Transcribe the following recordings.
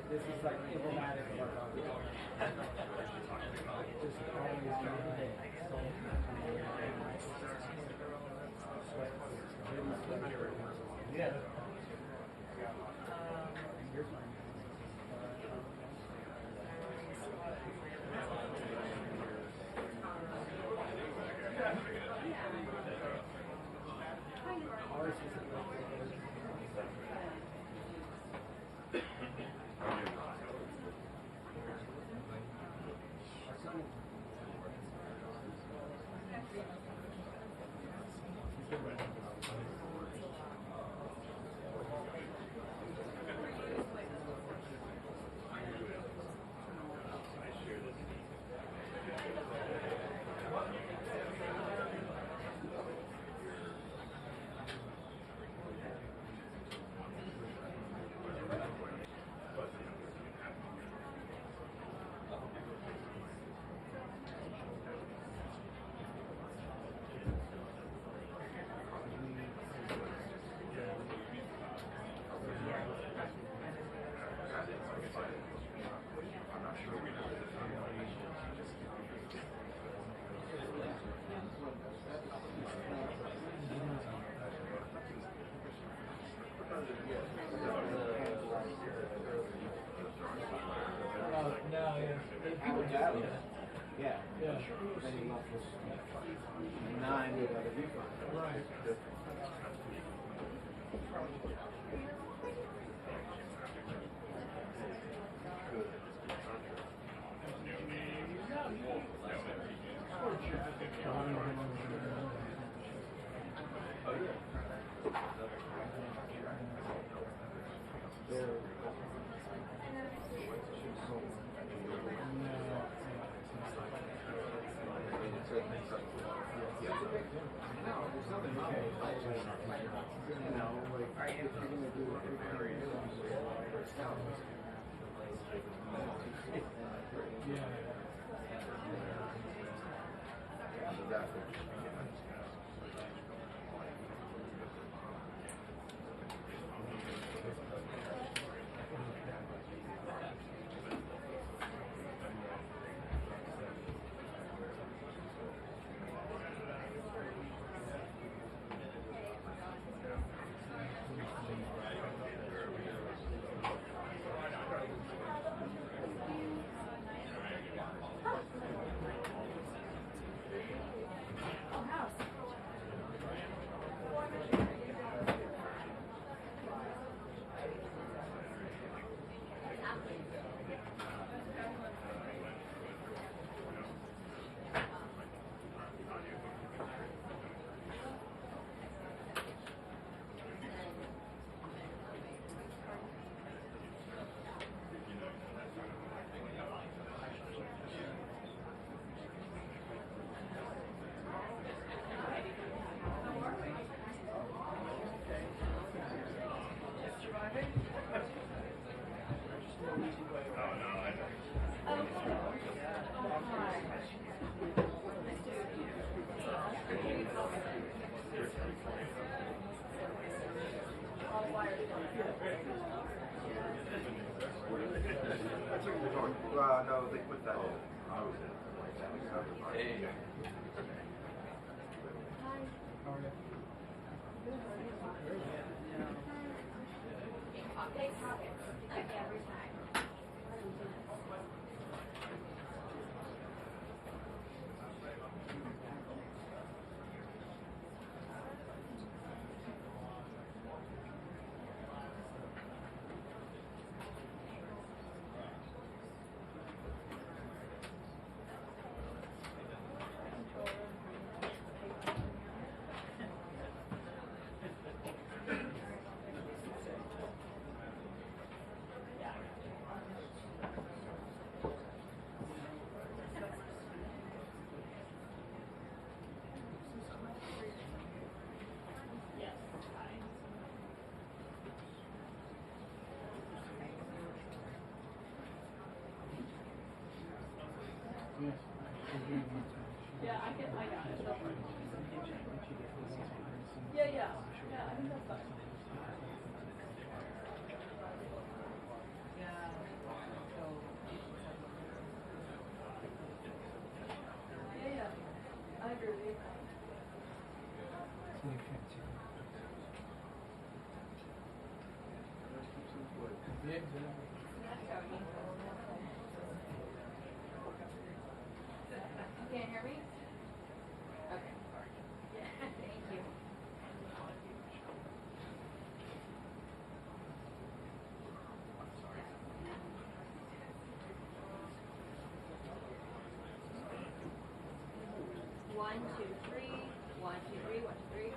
This is like emblematic of our country. Just always yeah. Yeah. Nine with other people. Right. No, they put that in. Hey. Every time. Yeah, I got it. Yeah, I think that's fine. Yeah, I agree with you. You can't hear me? Okay. Yeah, thank you. One, two, three. 1, 2, 3. 1, 2, 3.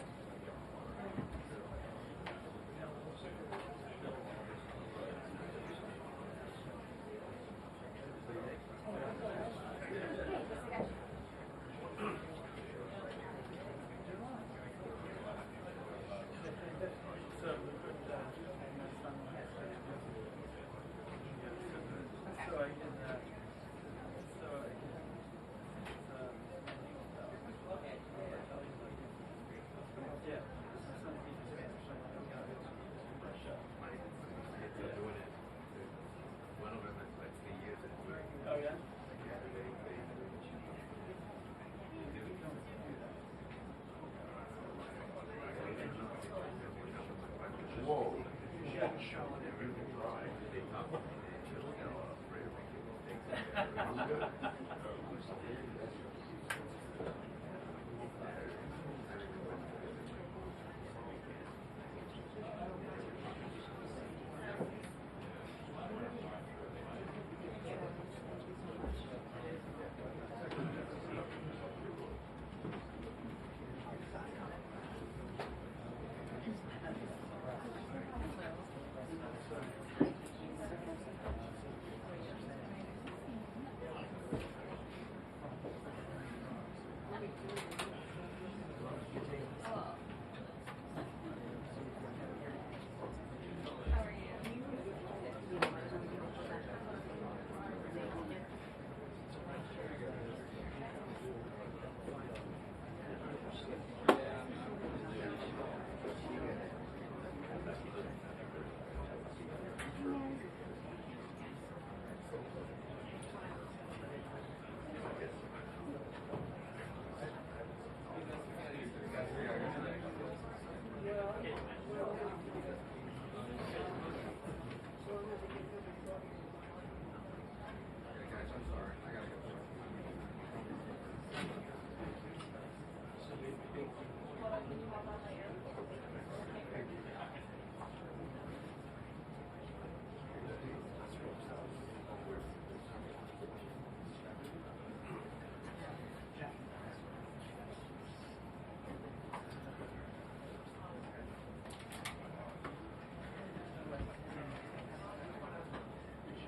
Whoa.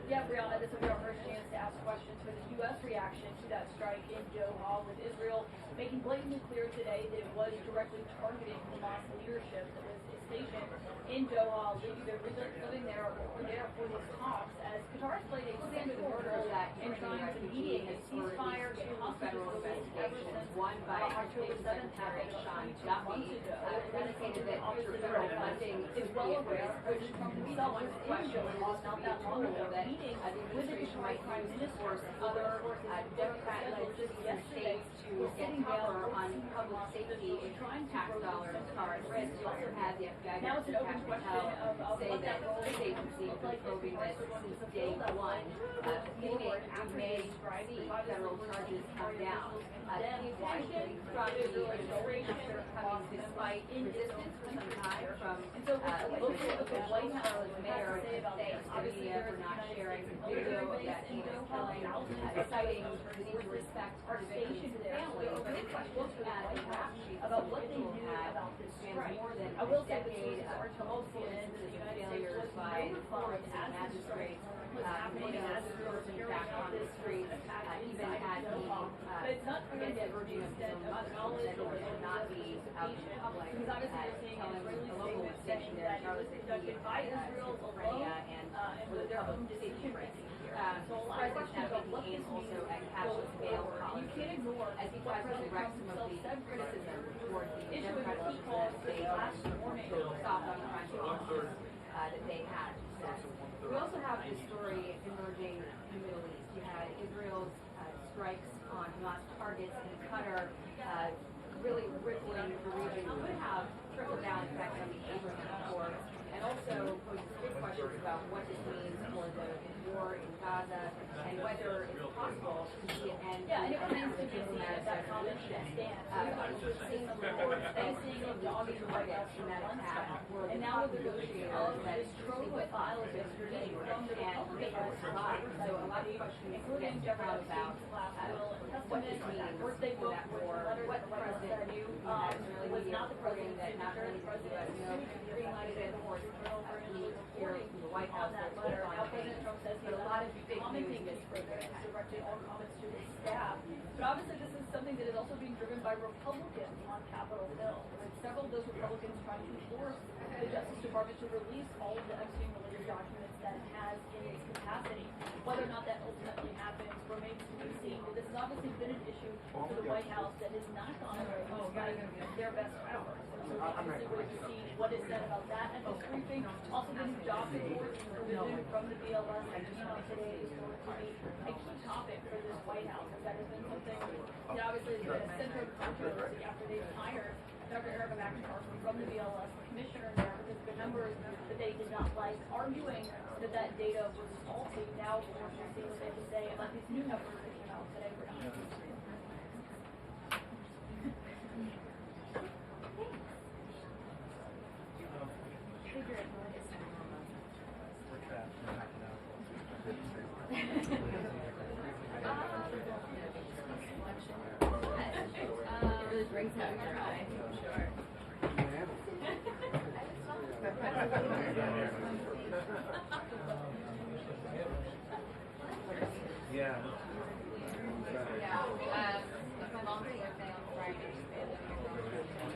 Yeah, Brianna, this will be our first chance to ask questions for the U.S. reaction to that strike in Doha, with Israel making blatantly clear today that it was directly targeting Hamas leadership that was stationed in Doha, living there or were there for these talks, as Qatar has played a standard role in trying to mediate a ceasefire, get hostages released ever since October 7th, 2022 months ago. And that indicated that obviously federal funding is well well aware, which Trump himself was in Doha not that long ago, meeting with the Dubai Prime Minister and other Democrat legislators states to get cover on public safety trying to tax grow dollars are at risk. You also had the FBI now it's an open question of say what that that role this agency has been probing this since day one, meaning we may see federal charges come down. The attention from the administration comes despite resistance for some time from local officials, the mayor, saying to the media for not sharing video of that heinous killing, citing the need to respect our victims' families. But if you look at the rap sheet about what they knew about this strike, more than a decade of tumultuous failures by courts and magistrates, many of those persons back on the streets, even had the verging of his own mother, said that he should not be out in public, telling the local station there, Charlotte, that he had schizophrenia and was a public safety risk. President now taking aim also at cashless bail policy as he tries to direct some of the criticism towards the Democrat legislative state soft on the crime policies that they had. We also have this story emerging in the Middle East. You had Israel's strikes on Hamas targets in Qatar, really rippling the region, could have trickle-down effect on the Abraham Accords, and also poses big questions about what this means for the war in Gaza and whether it's possible to see an end to a diplomatic resolution. We've seen the reports facing dogged targets in that attack were the top negotiators that simply with files of yesterday and they have survived. So a lot of questions get thrown about what this means for that war, what the president knew that really media reporting that not only the U.S. green-lighted it, of course, here from the White House, there's full on things, but a lot of big news this program directed all comments to his staff. But obviously this is something that is also being driven by Republicans on Capitol Hill. And several of those Republicans trying to force the Justice Department to release all of the Epstein-related documents that it has in its capacity. Whether or not that ultimately happens remains to be seen. But this has obviously been an issue for the White House that has not gone away despite their best efforts. So we're obviously waiting to see what is said about that at this briefing. Also the new job report provision from the BLS that came out today is going to be a key topic for this White House. And that has been something that obviously has been a center of controversy after they've hired Dr. Erica McIntosh from the BLS, the commissioner there, because the numbers that they did not like, arguing that that data was faulty. Now we're going to see what they have to say about these new numbers that came out today. It really brings out your eye, I'm sure. Yeah. If my mom's birthday on Friday,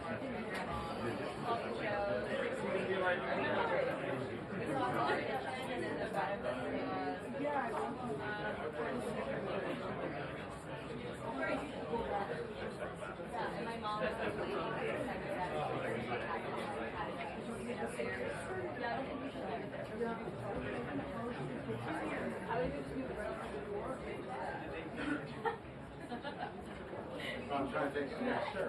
my grandma all the shows. We saw a lot of kitchen and then the bottom of the and my mom was like leaving the second Saturday. Yeah, I don't think we should leave it there. I would just move it right to the door. I'm trying to take some. Yeah, sure.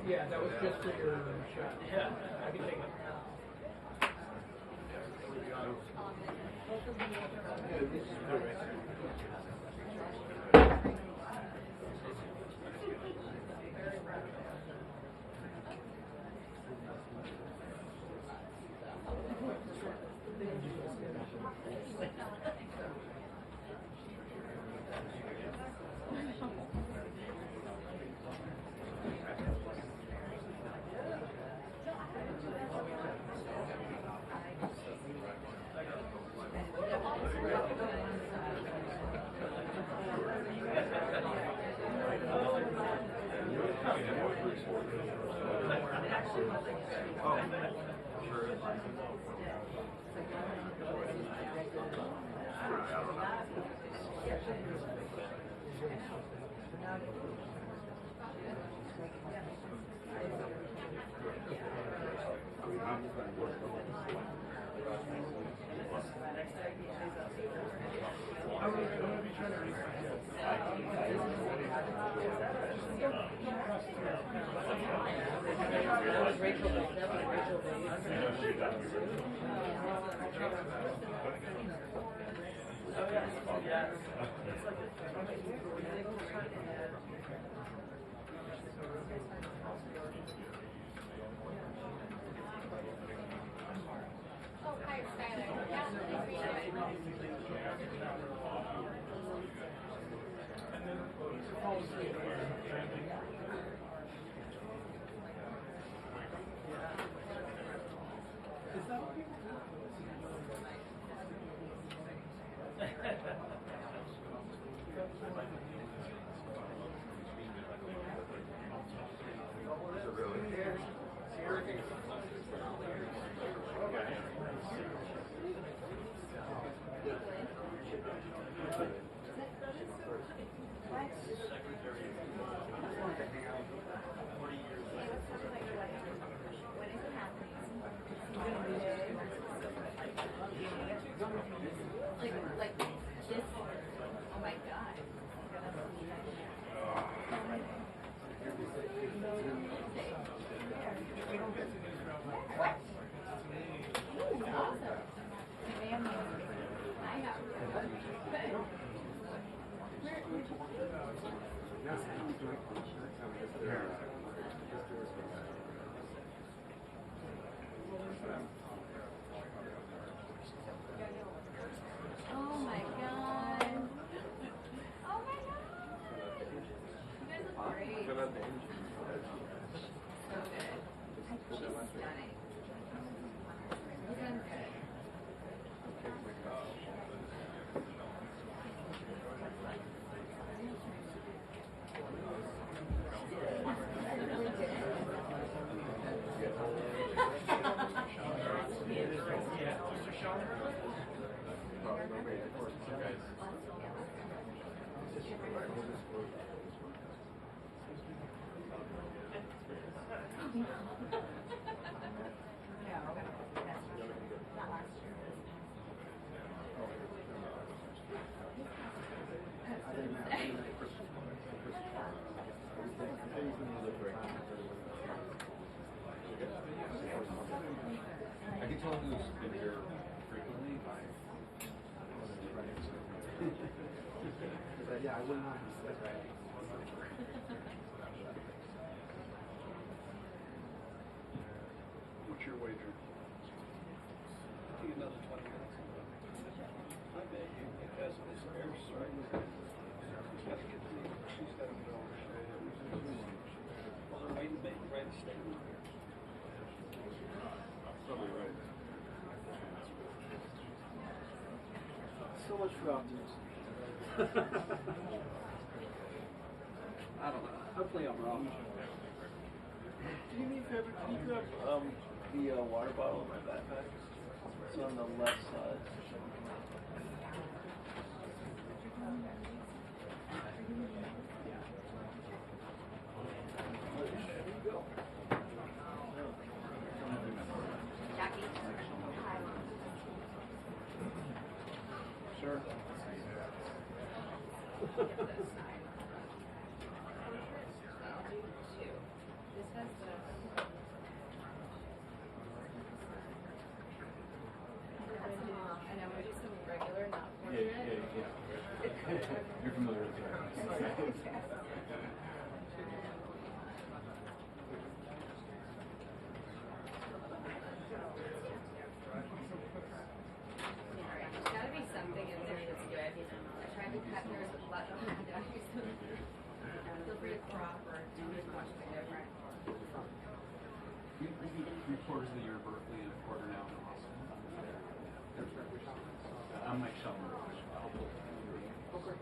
Yeah, that was just for your shot. Yeah, I can take it. This is perfect. Oh, hi, Skylar. Yeah, please read it. Like this. Oh my God. What? This is awesome. I know. Oh my God. Oh my God. You guys look great. So good. She's stunning. Isn't good. I can tell who's been here frequently by. Yeah, I wouldn't mind. That's right. What's your wager? I think another 20 minutes. I bet you, because of this airstrike, she's got to get through. She's got to get over. Well, they're waiting to make the right statement here. Probably right. So much for optimism. I don't know. Hopefully I'm wrong. Do you need a favor? Can you grab the water bottle in my backpack? It's on the left side. There you go. Jackie. Sure. You're familiar with that. There's gotta be something in there that's good. I tried to cut yours with blood on it. Feel free to crop or do something different. We do 3/4 of the year in Berkeley and a quarter now in Austin. I'm Mike Shelmer. Okay.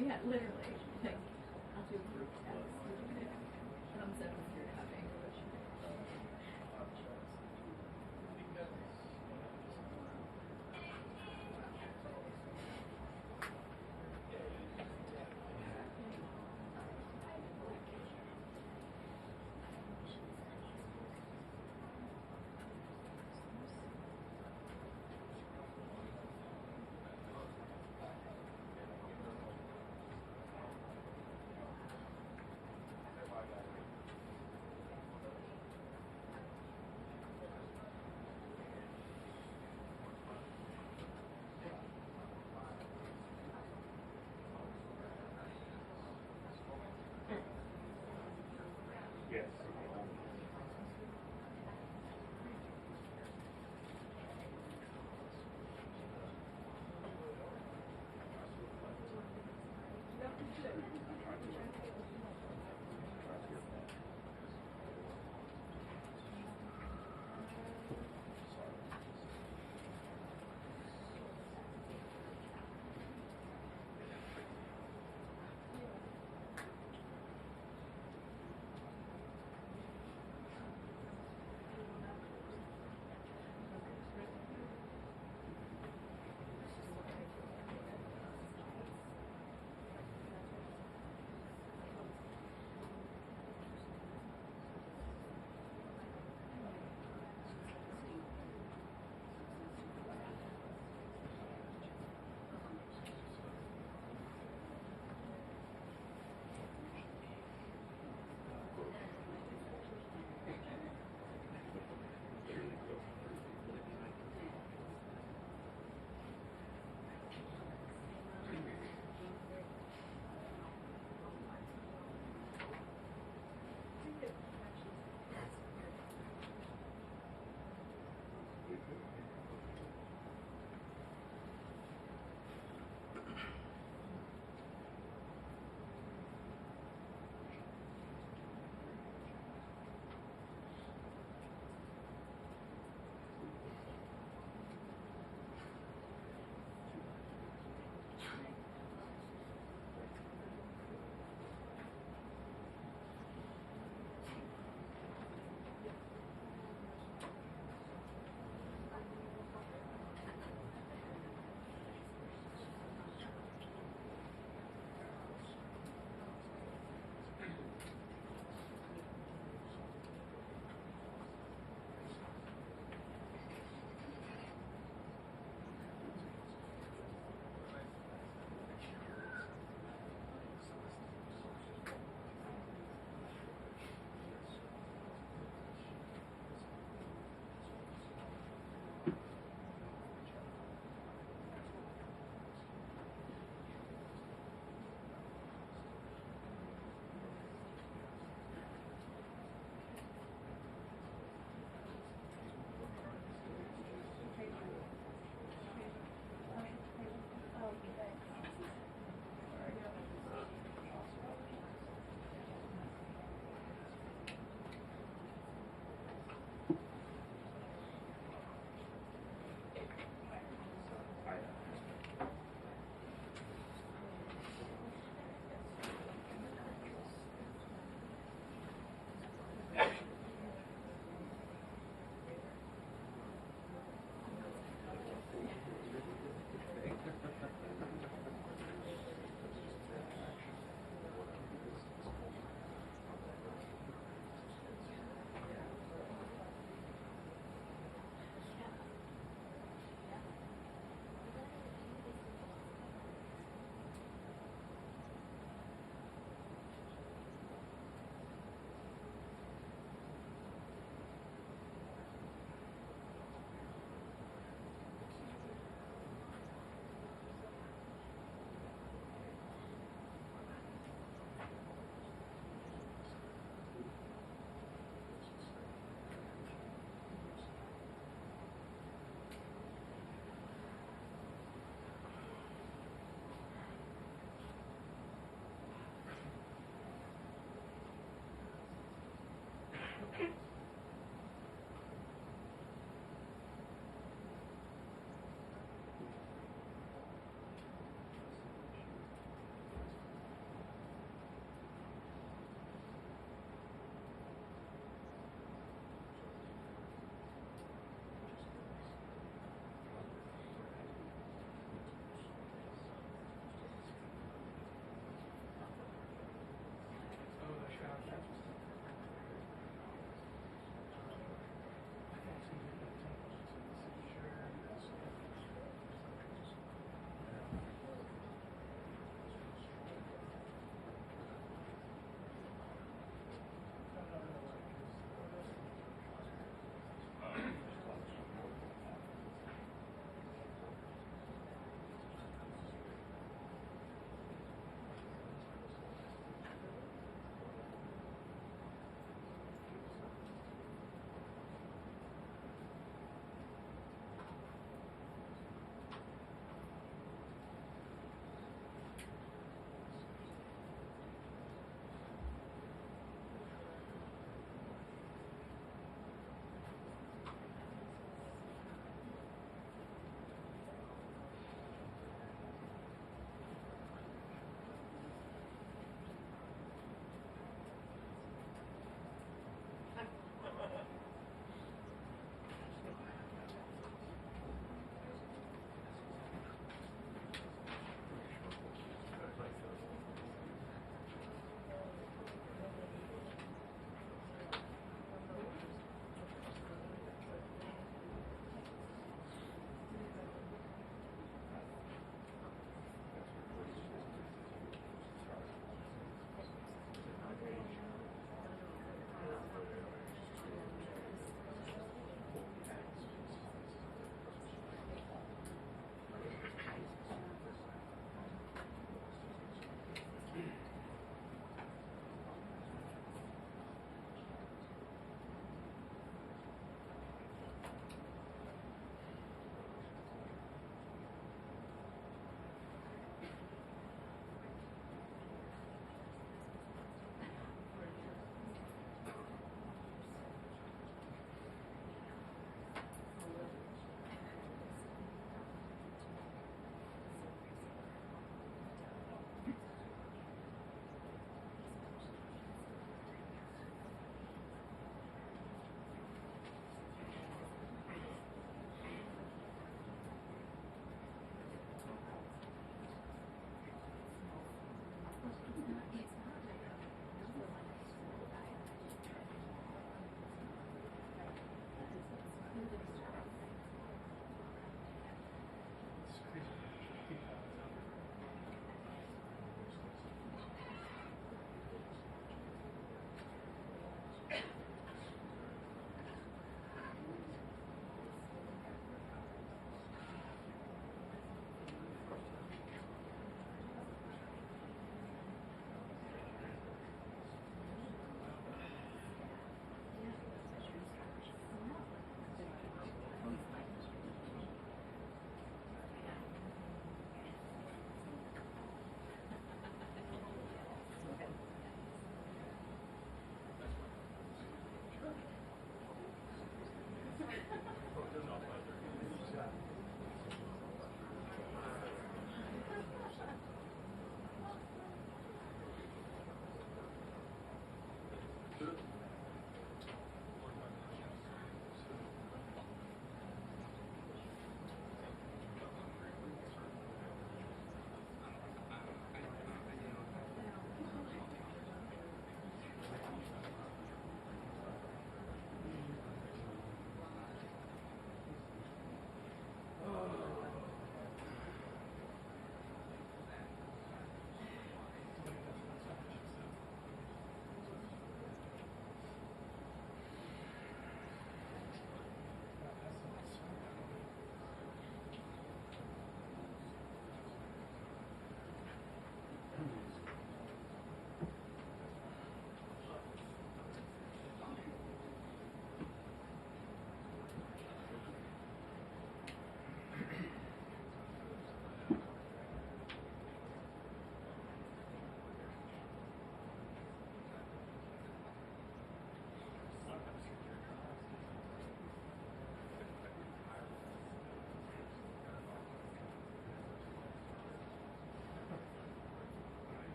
Yeah, literally. Like, I'll do a group text. Thumbs up if you're having.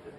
Right.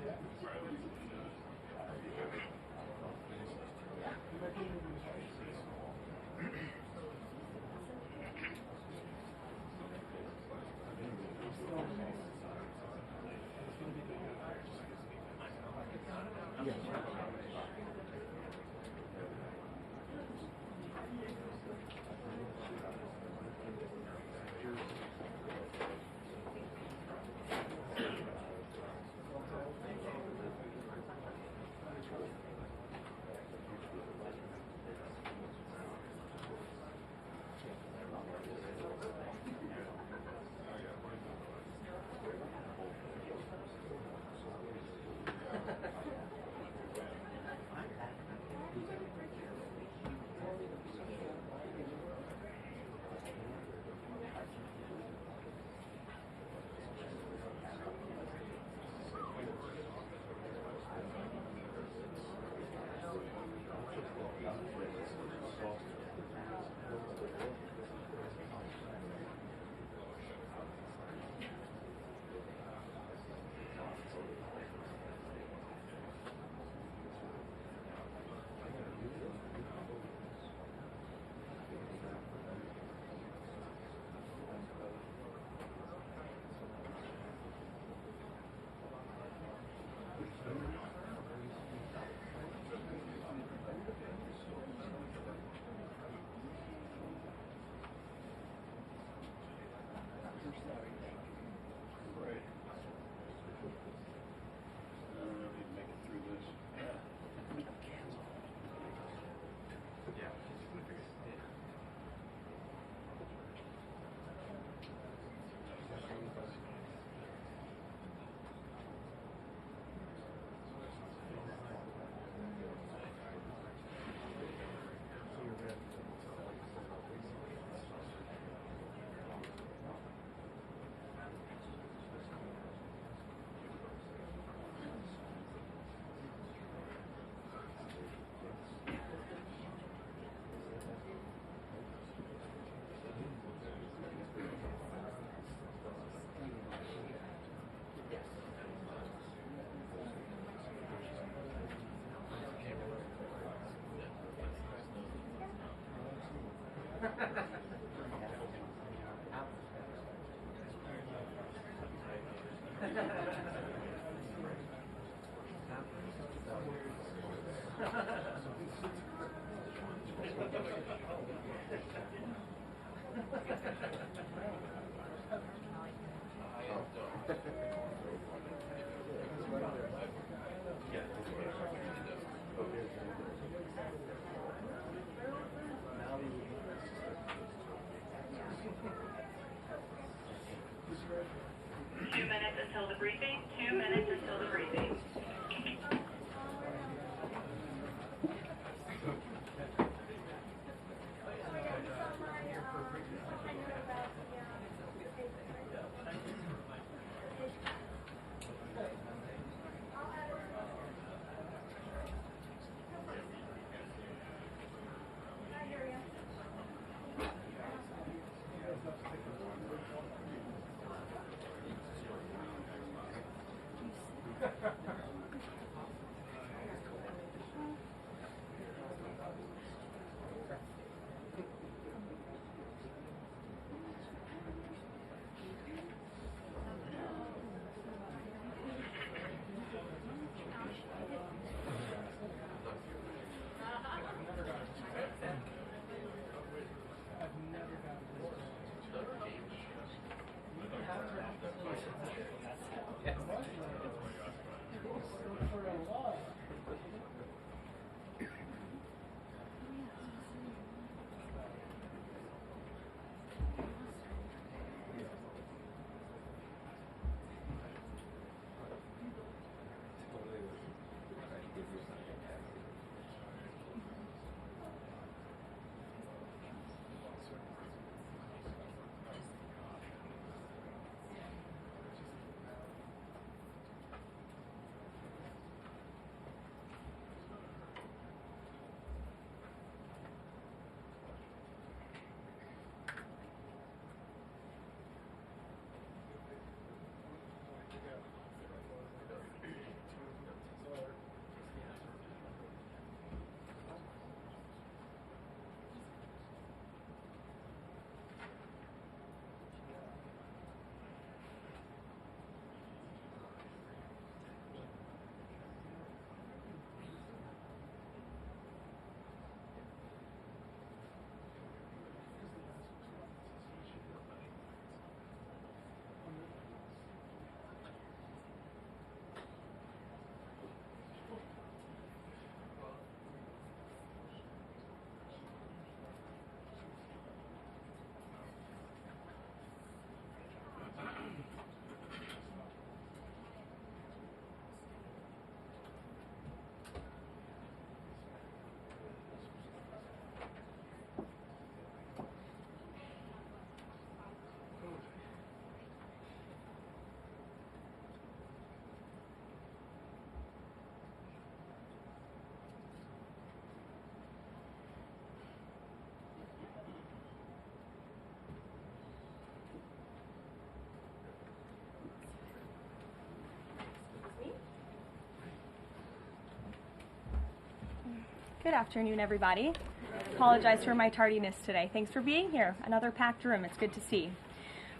I don't know if he'd make it through this. Until the briefing. 2 minutes until the briefing. For Good afternoon, everybody. Apologize for my tardiness today. Thanks for being here. Another packed room. It's good to see.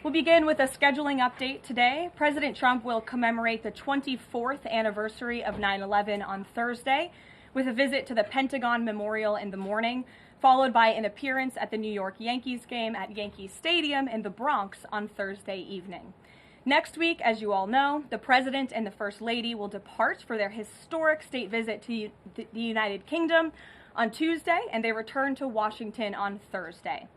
We'll begin with a scheduling update today. President Trump will commemorate the 24th anniversary of 9/11 on Thursday with a visit to the Pentagon Memorial in the morning, followed by an appearance at the New York Yankees game at Yankee Stadium in the Bronx on Thursday evening. Next week, as you all know, the President and the First Lady will depart for their historic state visit to the United Kingdom on Tuesday, and they return to Washington on Thursday.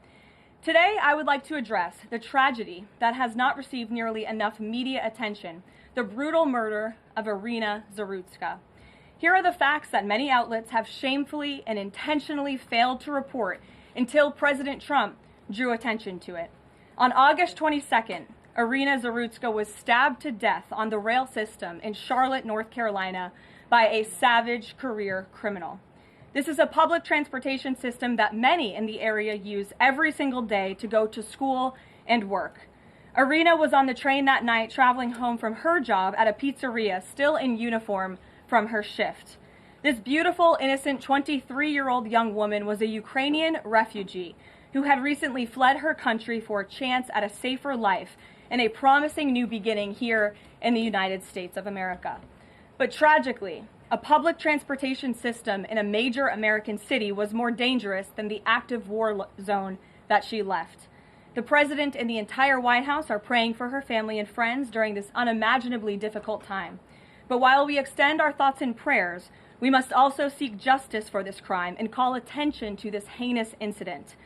Today, I would like to address the tragedy that has not received nearly enough media attention, the brutal murder of Irina Zarutska. Here are the facts that many outlets have shamefully and intentionally failed to report until President Trump drew attention to it. On August 22nd, Irina Zarutska was stabbed to death on the rail system in Charlotte, North Carolina, by a savage career criminal. This is a public transportation system that many in the area use every single day to go to school and work. Irina was on the train that night traveling home from her job at a pizzeria, still in uniform from her shift. This beautiful, innocent 23-year-old young woman was a Ukrainian refugee who had recently fled her country for a chance at a safer life and a promising new beginning here in the United States of America. But tragically, a public transportation system in a major American city was more dangerous than the active war zone that she left. The President and the entire White House are praying for her family and friends during this unimaginably difficult time. But while we extend our thoughts and prayers, we must also seek justice for this crime and call attention to this heinous incident.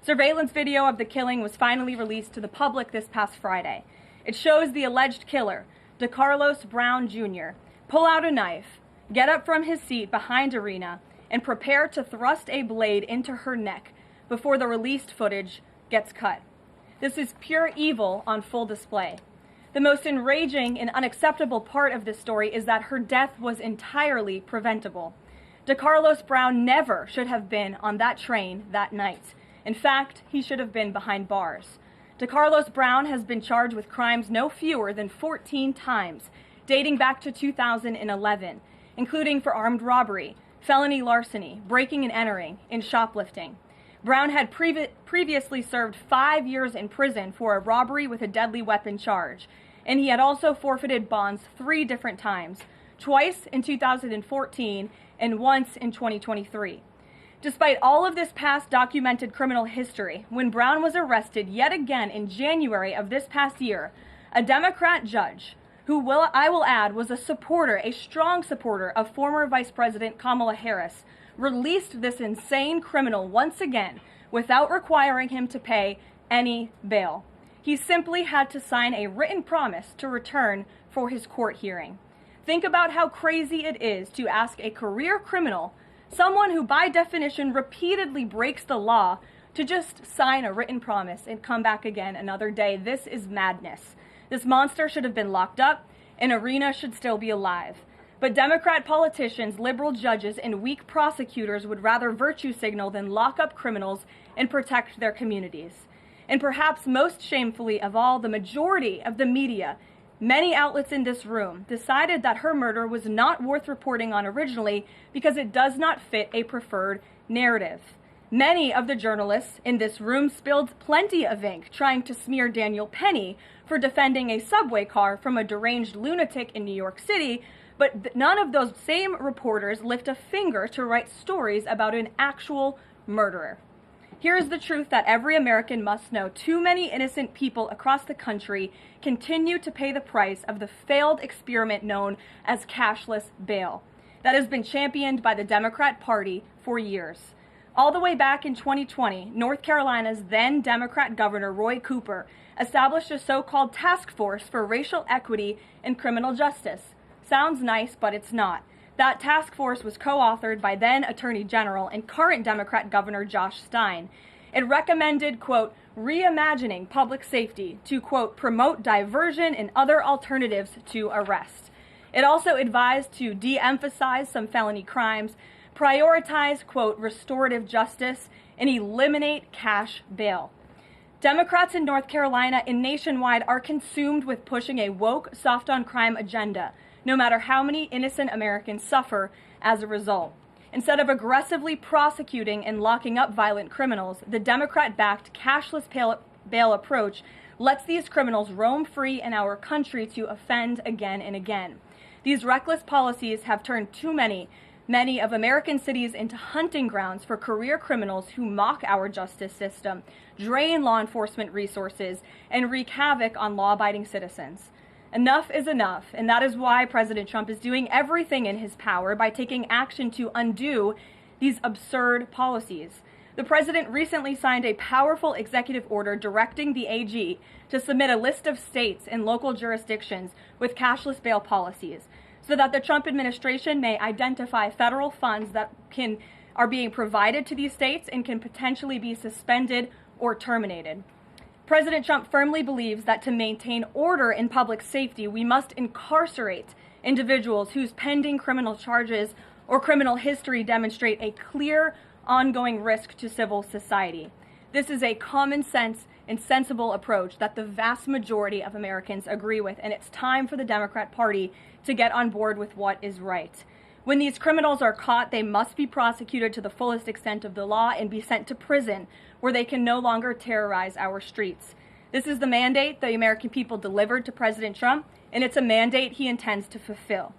Surveillance video of the killing was finally released to the public this past Friday. It shows the alleged killer, DeCarlos Brown Jr., pull out a knife, get up from his seat behind Irina, and prepare to thrust a blade into her neck before the released footage gets cut. This is pure evil on full display. The most enraging and unacceptable part of this story is that her death was entirely preventable. DeCarlos Brown never should have been on that train that night. In fact, he should have been behind bars. DeCarlos Brown has been charged with crimes no fewer than 14 times, dating back to 2011, including for armed robbery, felony larceny, breaking and entering, and shoplifting. Brown had previously served 5 years in prison for a robbery with a deadly weapon charge, and he had also forfeited bonds 3 different times, twice in 2014 and once in 2023. Despite all of this past documented criminal history, when Brown was arrested yet again in January of this past year, a Democrat judge, who I will add was a strong supporter of former Vice President Kamala Harris, released this insane criminal once again without requiring him to pay any bail. He simply had to sign a written promise to return for his court hearing. Think about how crazy it is to ask a career criminal, someone who by definition repeatedly breaks the law, to just sign a written promise and come back again another day. This is madness. This monster should have been locked up, and Irina should still be alive. But Democrat politicians, liberal judges, and weak prosecutors would rather virtue signal than lock up criminals and protect their communities. And perhaps most shamefully of all, the majority of the media, many outlets in this room, decided that her murder was not worth reporting on originally because it does not fit a preferred narrative. Many of the journalists in this room spilled plenty of ink trying to smear Daniel Penny for defending a subway car from a deranged lunatic in New York City, but none of those same reporters lift a finger to write stories about an actual murderer. Here is the truth that every American must know. Too many innocent people across the country continue to pay the price of the failed experiment known as cashless bail that has been championed by the Democrat Party for years. All the way back in 2020, North Carolina's then Democrat Governor Roy Cooper established a so-called task force for racial equity and criminal justice. Sounds nice, but it's not. That task force was co-authored by then Attorney General and current Democrat Governor Josh Stein. It recommended, quote, reimagining public safety to, quote, promote diversion and other alternatives to arrest. It also advised to de-emphasize some felony crimes, prioritize, quote, restorative justice, and eliminate cash bail. Democrats in North Carolina and nationwide are consumed with pushing a woke, soft-on-crime agenda, no matter how many innocent Americans suffer as a result. Instead of aggressively prosecuting and locking up violent criminals, the Democrat-backed cashless bail approach lets these criminals roam free in our country to offend again and again. These reckless policies have turned too many of American cities into hunting grounds for career criminals who mock our justice system, drain law enforcement resources, and wreak havoc on law-abiding citizens. Enough is enough, and that is why President Trump is doing everything in his power by taking action to undo these absurd policies. The president recently signed a powerful executive order directing the AG to submit a list of states and local jurisdictions with cashless bail policies so that the Trump administration may identify federal funds that are being provided to these states and can potentially be suspended or terminated. President Trump firmly believes that to maintain order in public safety, we must incarcerate individuals whose pending criminal charges or criminal history demonstrate a clear, ongoing risk to civil society. This is a common sense and sensible approach that the vast majority of Americans agree with, and it's time for the Democrat Party to get on board with what is right. When these criminals are caught, they must be prosecuted to the fullest extent of the law and be sent to prison, where they can no longer terrorize our streets. This is the mandate the American people delivered to President Trump, and it's a mandate he intends to fulfill.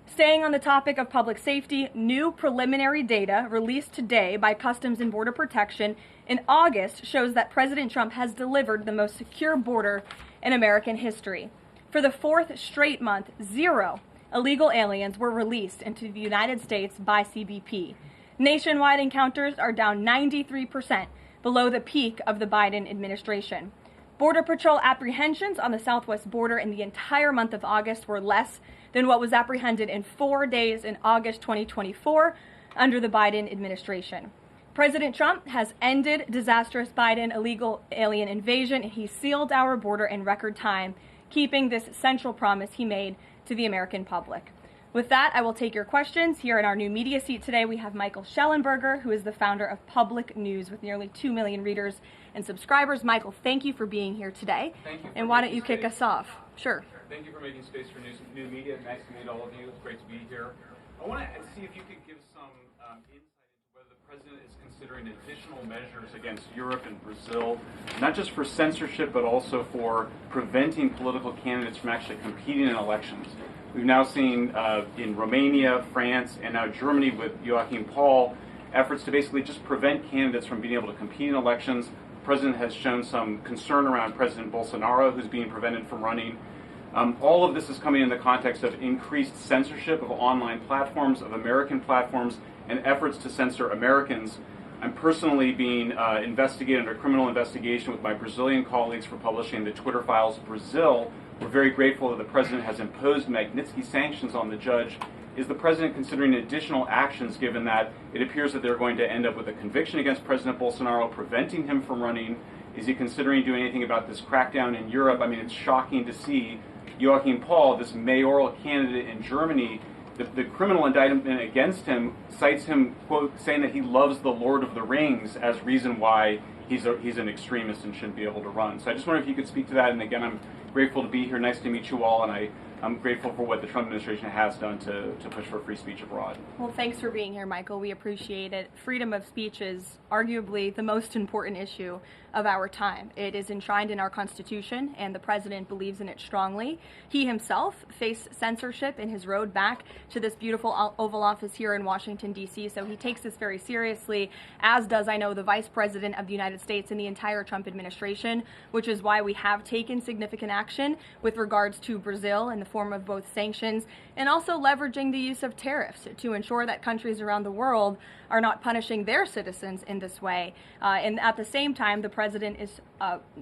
Staying on the topic of public safety, new preliminary data released today by Customs and Border Protection in August shows that President Trump has delivered the most secure border in American history. For the fourth straight month, 0 illegal aliens were released into the United States by CBP. Nationwide encounters are down 93% below the peak of the Biden administration. Border Patrol apprehensions on the southwest border in the entire month of August were less than what was apprehended in 4 days in August 2024 under the Biden administration. President Trump has ended disastrous Biden illegal alien invasion, and he sealed our border in record time, keeping this central promise he made to the American public. With that, I will take your questions. Here in our new media seat today, we have Michael Schellenberger, who is the founder of Public News with nearly 2 million readers and subscribers. Michael, thank you for being here today. Thank you. And why don't you kick us off? Sure. Thank you for making space for new media. Nice to meet all of you. It's great to be here. I want to see if you could give some insight into whether the president is considering additional measures against Europe and Brazil, not just for censorship, but also for preventing political candidates from actually competing in elections. We've now seen in Romania, France, and now Germany with Joachim Paul, efforts to basically just prevent candidates from being able to compete in elections. The president has shown some concern around President Bolsonaro, who's being prevented from running. All of this is coming in the context of increased censorship of online platforms, of American platforms, and efforts to censor Americans. I'm personally being investigated under criminal investigation with my Brazilian colleagues for publishing the Twitter Files of Brazil. We're very grateful that the president has imposed Magnitsky sanctions on the judge. Is the president considering additional actions, given that it appears that they're going to end up with a conviction against President Bolsonaro, preventing him from running? Is he considering doing anything about this crackdown in Europe? I mean, it's shocking to see Joachim Paul, this mayoral candidate in Germany, the criminal indictment against him cites him, quote, saying that he loves the Lord of the Rings as reason why he's an extremist and shouldn't be able to run. So I just wonder if you could speak to that. And again, I'm grateful to be here. Nice to meet you all. And I'm grateful for what the Trump administration has done to push for free speech abroad. Well, thanks for being here, Michael. We appreciate it. Freedom of speech is arguably the most important issue of our time. It is enshrined in our Constitution, and the president believes in it strongly. He himself faced censorship in his road back to this beautiful Oval Office here in Washington, D.C., so he takes this very seriously, as does, I know, the Vice President of the United States and the entire Trump administration, which is why we have taken significant action with regards to Brazil in the form of both sanctions and also leveraging the use of tariffs to ensure that countries around the world are not punishing their citizens in this way. And at the same time, the president is,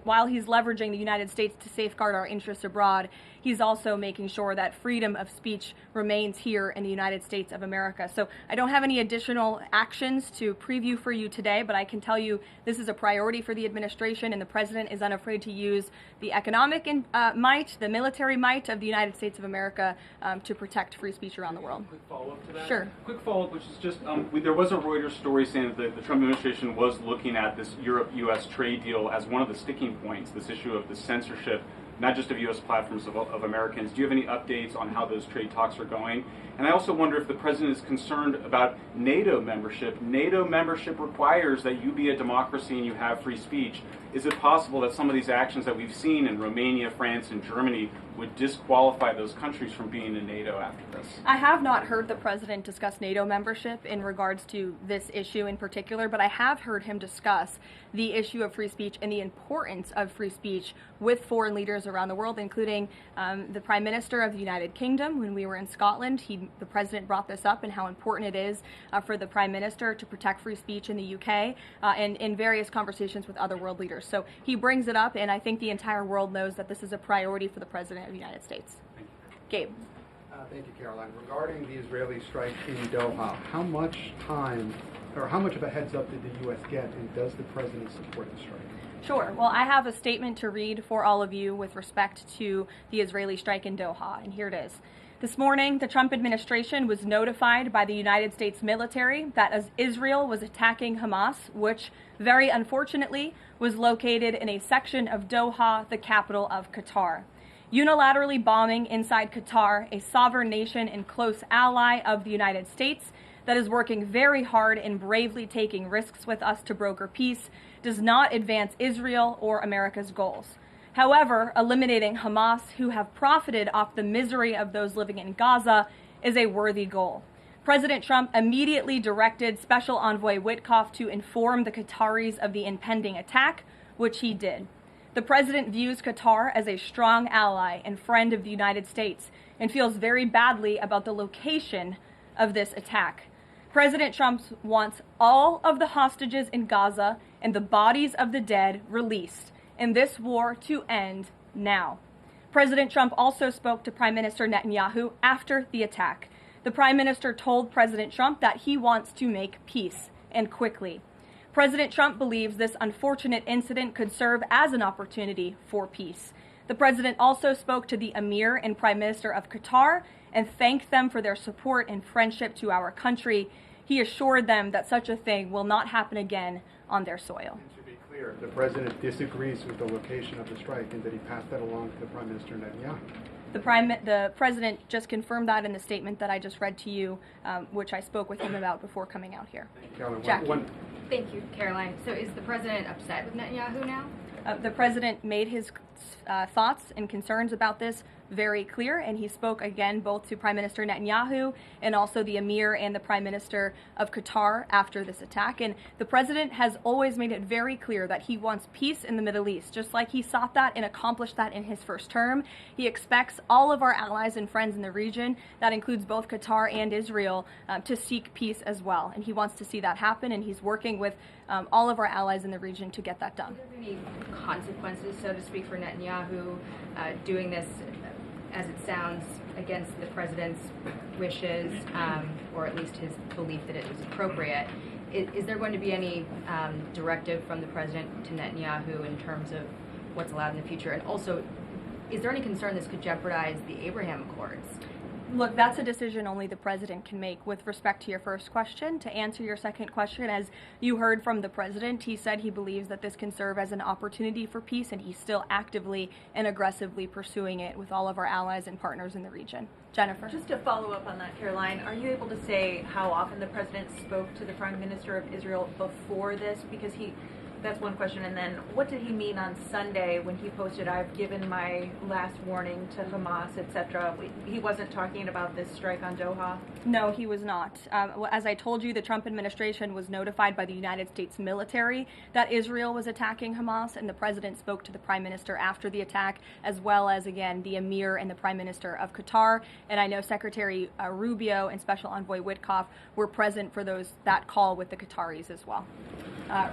while he's leveraging the United States to safeguard our interests abroad, he's also making sure that freedom of speech remains here in the United States of America. So I don't have any additional actions to preview for you today, but I can tell you this is a priority for the administration, and the president is unafraid to use the economic might, the military might of the United States of America to protect free speech around the world. Quick follow-up to that? Sure. Quick follow-up, which is just, there was a Reuters story saying that the Trump administration was looking at this Europe-U.S. trade deal as one of the sticking points, this issue of the censorship not just of U.S. platforms, of Americans. Do you have any updates on how those trade talks are going? And I also wonder if the president is concerned about NATO membership. NATO membership requires that you be a democracy and you have free speech. Is it possible that some of these actions that we've seen in Romania, France, and Germany would disqualify those countries from being in NATO after this? I have not heard the president discuss NATO membership in regards to this issue in particular, but I have heard him discuss the issue of free speech and the importance of free speech with foreign leaders around the world, including the Prime Minister of the United Kingdom. When we were in Scotland, the president brought this up and how important it is for the Prime Minister to protect free speech in the UK and in various conversations with other world leaders. So he brings it up, and I think the entire world knows that this is a priority for the President of the United States. Gabe. Thank you, Caroline. Regarding the Israeli strike in Doha, how much time or how much of a heads up did the U.S. get, and does the president support the strike? Sure. Well, I have a statement to read for all of you with respect to the Israeli strike in Doha, and here it is. This morning, the Trump administration was notified by the United States military that as Israel was attacking Hamas, which very unfortunately was located in a section of Doha, the capital of Qatar. Unilaterally bombing inside Qatar, a sovereign nation and close ally of the United States that is working very hard and bravely taking risks with us to broker peace, does not advance Israel or America's goals. However, eliminating Hamas, who have profited off the misery of those living in Gaza, is a worthy goal. President Trump immediately directed Special Envoy Witkoff to inform the Qataris of the impending attack, which he did. The president views Qatar as a strong ally and friend of the United States and feels very badly about the location of this attack. President Trump wants all of the hostages in Gaza and the bodies of the dead released, and this war to end now. President Trump also spoke to Prime Minister Netanyahu after the attack. The Prime Minister told President Trump that he wants to make peace, and quickly. President Trump believes this unfortunate incident could serve as an opportunity for peace. The president also spoke to the Emir and Prime Minister of Qatar and thanked them for their support and friendship to our country. He assured them that such a thing will not happen again on their soil. And to be clear, the president disagrees with the location of the strike, and that he passed that along to the Prime Minister Netanyahu. The president just confirmed that in the statement that I just read to you, which I spoke with him about before coming out here. Caroline, Jackie. Thank you, Caroline. So is the president upset with Netanyahu now? The president made his thoughts and concerns about this very clear, and he spoke again both to Prime Minister Netanyahu and also the Emir and the Prime Minister of Qatar after this attack. And the president has always made it very clear that he wants peace in the Middle East, just like he sought that and accomplished that in his first term. He expects all of our allies and friends in the region, that includes both Qatar and Israel, to seek peace as well. And he wants to see that happen, and he's working with all of our allies in the region to get that done. Are there any consequences, so to speak, for Netanyahu doing this, as it sounds, against the president's wishes, or at least his belief that it was appropriate? Is there going to be any directive from the president to Netanyahu in terms of what's allowed in the future? And also, is there any concern this could jeopardize the Abraham Accords? Look, that's a decision only the president can make. With respect to your first question, to answer your second question, as you heard from the president, he said he believes that this can serve as an opportunity for peace, and he's still actively and aggressively pursuing it with all of our allies and partners in the region. Jennifer? Just to follow up on that, Caroline, are you able to say how often the president spoke to the Prime Minister of Israel before this? Because that's one question. And then what did he mean on Sunday when he posted, "I've given my last warning to Hamas," etc.? He wasn't talking about this strike on Doha? No, he was not. As I told you, the Trump administration was notified by the United States military that Israel was attacking Hamas, and the president spoke to the Prime Minister after the attack, as well as, again, the Emir and the Prime Minister of Qatar. And I know Secretary Rubio and Special Envoy Witkoff were present for that call with the Qataris as well.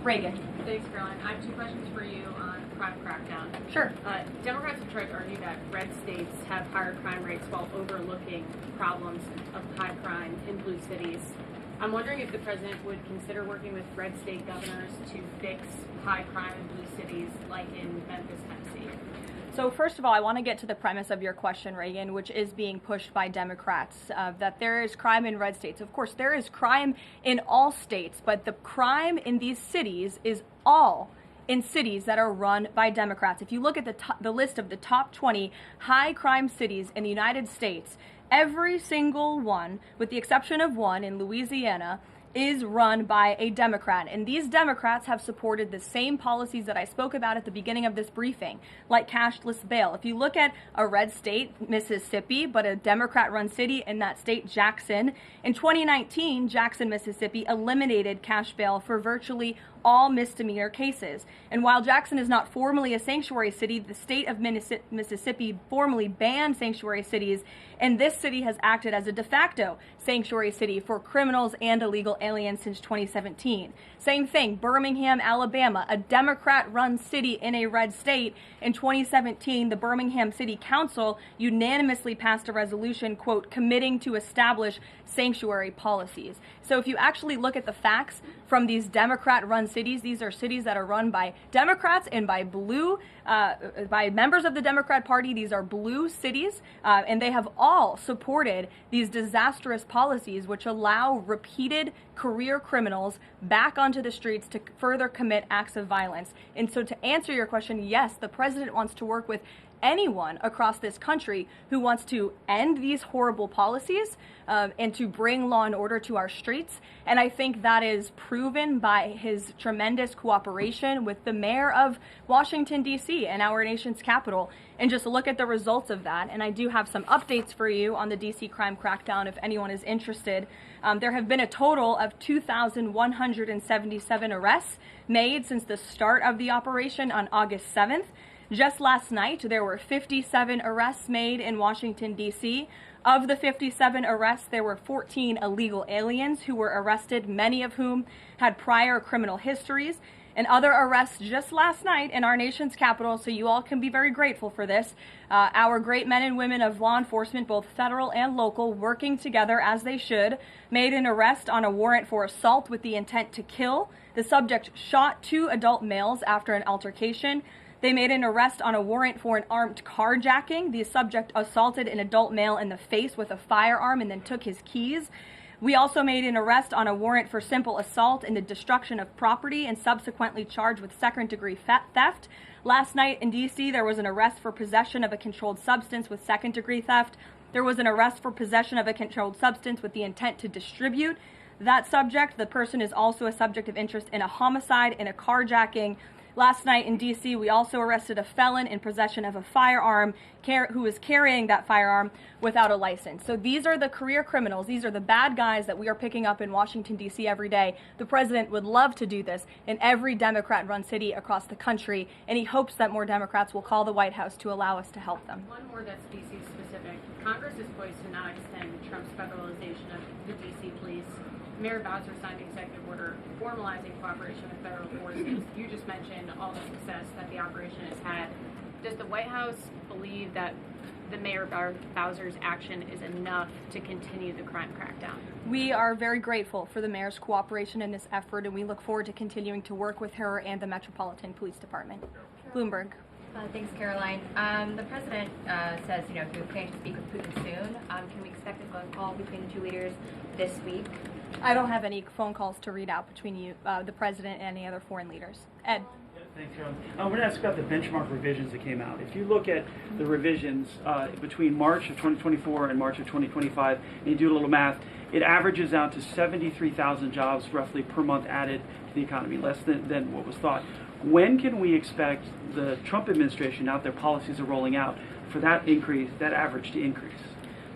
Reagan. Thanks, Caroline. I have two questions for you on crime crackdown. Sure. Democrats have tried to argue that red states have higher crime rates while overlooking problems of high crime in blue cities. I'm wondering if the president would consider working with red state governors to fix high crime in blue cities like in Memphis, Tennessee. So first of all, I want to get to the premise of your question, Reagan, which is being pushed by Democrats, that there is crime in red states. Of course, there is crime in all states, but the crime in these cities is all in cities that are run by Democrats. If you look at the list of the top 20 high crime cities in the United States, every single one, with the exception of one in Louisiana, is run by a Democrat. And these Democrats have supported the same policies that I spoke about at the beginning of this briefing, like cashless bail. If you look at a red state, Mississippi, but a Democrat-run city in that state, Jackson, in 2019, Jackson, Mississippi, eliminated cash bail for virtually all misdemeanor cases. And while Jackson is not formally a sanctuary city, the state of Mississippi formally banned sanctuary cities, and this city has acted as a de facto sanctuary city for criminals and illegal aliens since 2017. Same thing, Birmingham, Alabama, a Democrat-run city in a red state. In 2017, the Birmingham City Council unanimously passed a resolution, quote, committing to establish sanctuary policies. So if you actually look at the facts from these Democrat-run cities, these are cities that are run by Democrats and by by members of the Democrat Party. These are blue cities, and they have all supported these disastrous policies which allow repeated career criminals back onto the streets to further commit acts of violence. And so to answer your question, yes, the president wants to work with anyone across this country who wants to end these horrible policies and to bring law and order to our streets. And I think that is proven by his tremendous cooperation with the mayor of Washington, D.C. and our nation's capital. And just look at the results of that. And I do have some updates for you on the D.C. crime crackdown if anyone is interested. There have been a total of 2,177 arrests made since the start of the operation on August 7th. Just last night, there were 57 arrests made in Washington, D.C. Of the 57 arrests, there were 14 illegal aliens who were arrested, many of whom had prior criminal histories. And other arrests just last night in our nation's capital, so you all can be very grateful for this. Our great men and women of law enforcement, both federal and local, working together as they should, made an arrest on a warrant for assault with the intent to kill. The subject shot 2 adult males after an altercation. They made an arrest on a warrant for an armed carjacking. The subject assaulted an adult male in the face with a firearm and then took his keys. We also made an arrest on a warrant for simple assault and the destruction of property and subsequently charged with second-degree theft. Last night in D.C., there was an arrest for possession of a controlled substance with second-degree theft. There was an arrest for possession of a controlled substance with the intent to distribute that subject. The person is also a subject of interest in a homicide and a carjacking. Last night in D.C., we also arrested a felon in possession of a firearm who was carrying that firearm without a license. So these are the career criminals. These are the bad guys that we are picking up in Washington, D.C. every day. The president would love to do this in every Democrat-run city across the country, and he hopes that more Democrats will call the White House to allow us to help them. One more that's D.C. specific. Congress is poised to not extend Trump's federalization of the D.C. police. Mayor Bowser signed an executive order formalizing cooperation with federal forces. You just mentioned all the success that the operation has had. Does the White House believe that the Mayor Bowser's action is enough to continue the crime crackdown? We are very grateful for the mayor's cooperation in this effort, and we look forward to continuing to work with her and the Metropolitan Police Department. Bloomberg. Thanks, Caroline. The president says, he was planning to speak with Putin soon. Can we expect a phone call between the two leaders this week? I don't have any phone calls to read out between you, the president, and any other foreign leaders. Ed. Yeah, thanks, Caroline. I want to ask about the benchmark revisions that came out. If you look at the revisions between March of 2024 and March of 2025, and you do a little math, it averages out to 73,000 jobs roughly per month added to the economy, less than what was thought. When can we expect the Trump administration, now that their policies are rolling out, for that increase, that average to increase?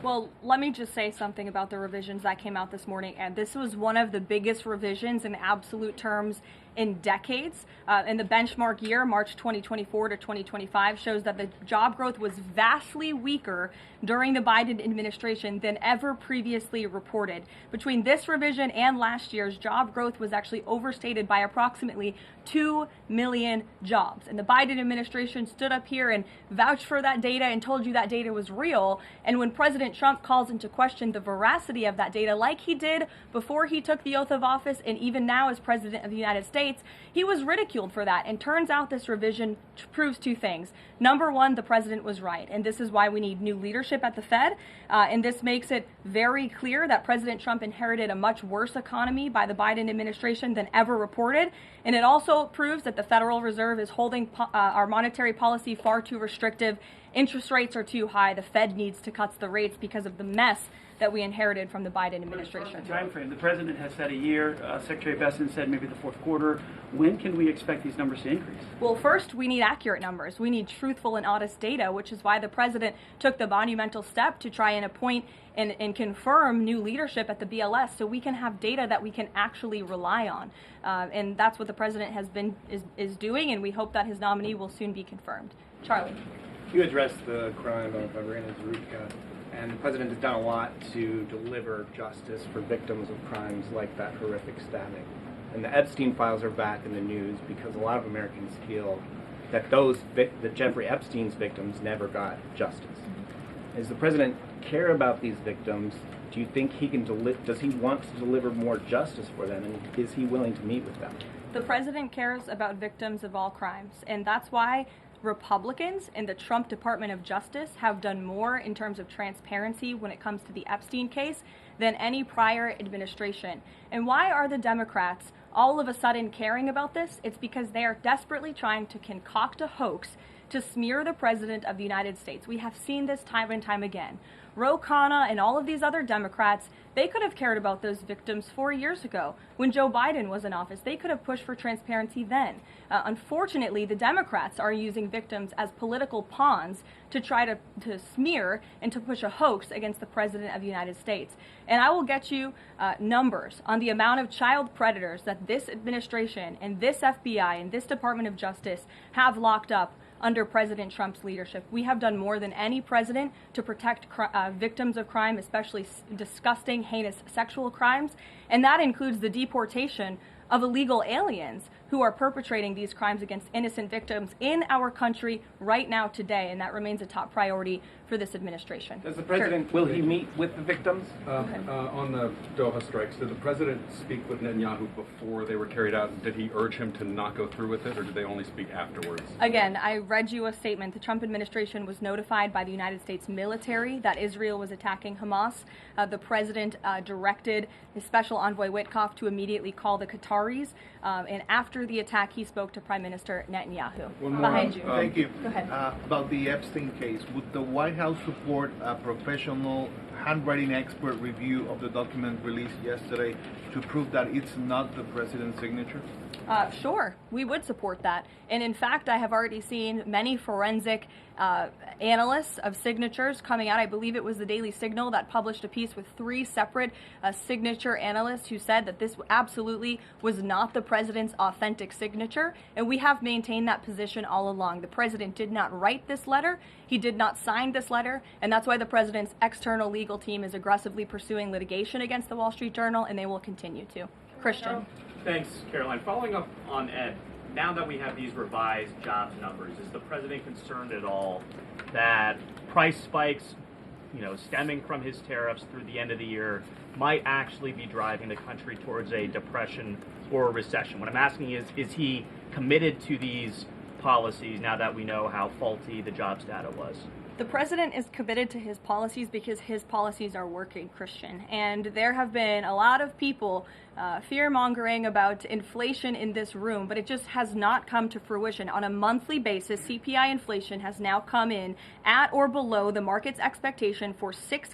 Well, let me just say something about the revisions that came out this morning. And this was one of the biggest revisions in absolute terms in decades. And the benchmark year, March 2024 to 2025, shows that the job growth was vastly weaker during the Biden administration than ever previously reported. Between this revision and last year's, job growth was actually overstated by approximately 2 million jobs. And the Biden administration stood up here and vouched for that data and told you that data was real. And when President Trump calls into question the veracity of that data, like he did before he took the oath of office and even now as President of the United States, he was ridiculed for that. And turns out this revision proves two things. Number one, the president was right, and this is why we need new leadership at the Fed. And this makes it very clear that President Trump inherited a much worse economy by the Biden administration than ever reported. And it also proves that the Federal Reserve is holding our monetary policy far too restrictive. Interest rates are too high. The Fed needs to cut the rates because of the mess that we inherited from the Biden administration. Time frame. The president has said a year. Secretary Besson said maybe the fourth quarter. When can we expect these numbers to increase? Well, first, we need accurate numbers. We need truthful and honest data, which is why the president took the monumental step to try and appoint and confirm new leadership at the BLS so we can have data that we can actually rely on. And that's what the president is doing, and we hope that his nominee will soon be confirmed. Charlie. You addressed the crime of Irina Zarutska, and the president has done a lot to deliver justice for victims of crimes like that horrific stabbing. And the Epstein files are back in the news because a lot of Americans feel that that Jeffrey Epstein's victims never got justice. Does the president care about these victims? Do you think he can does he want to deliver more justice for them, and is he willing to meet with them? The president cares about victims of all crimes, and that's why Republicans in the Trump Department of Justice have done more in terms of transparency when it comes to the Epstein case than any prior administration. And why are the Democrats all of a sudden caring about this? It's because they are desperately trying to concoct a hoax to smear the President of the United States. We have seen this time and time again. Ro Khanna and all of these other Democrats, they could have cared about those victims 4 years ago when Joe Biden was in office. They could have pushed for transparency then. Unfortunately, the Democrats are using victims as political pawns to try to smear and to push a hoax against the President of the United States. And I will get you numbers on the amount of child predators that this administration and this FBI and this Department of Justice have locked up under President Trump's leadership. We have done more than any president to protect victims of crime, especially disgusting, heinous sexual crimes, and that includes the deportation of illegal aliens who are perpetrating these crimes against innocent victims in our country right now today, and that remains a top priority for this administration. Does the president, will he meet with the victims? On the Doha strikes, did the president speak with Netanyahu before they were carried out? Did he urge him to not go through with it, or did they only speak afterwards? Again, I read you a statement. The Trump administration was notified by the United States military that Israel was attacking Hamas. The president directed his special envoy Witkoff to immediately call the Qataris, and after the attack, he spoke to Prime Minister Netanyahu. Behind you. Thank you. Go ahead. About the Epstein case, would the White House support a professional handwriting expert review of the document released yesterday to prove that it's not the president's signature? Sure, we would support that. And in fact, I have already seen many forensic analysts of signatures coming out. I believe it was the Daily Signal that published a piece with 3 separate signature analysts who said that this absolutely was not the president's authentic signature. And we have maintained that position all along. The president did not write this letter. He did not sign this letter. And that's why the president's external legal team is aggressively pursuing litigation against the Wall Street Journal, and they will continue to. Christian. Thanks, Karoline. Following up on Ed, now that we have these revised jobs numbers, is the president concerned at all that price spikes, stemming from his tariffs through the end of the year, might actually be driving the country towards a depression or a recession? What I'm asking is he committed to these policies now that we know how faulty the jobs data was? The president is committed to his policies because his policies are working, Christian. And there have been a lot of people fear-mongering about inflation in this room, but it just has not come to fruition. On a monthly basis, CPI inflation has now come in at or below the market's expectation for 6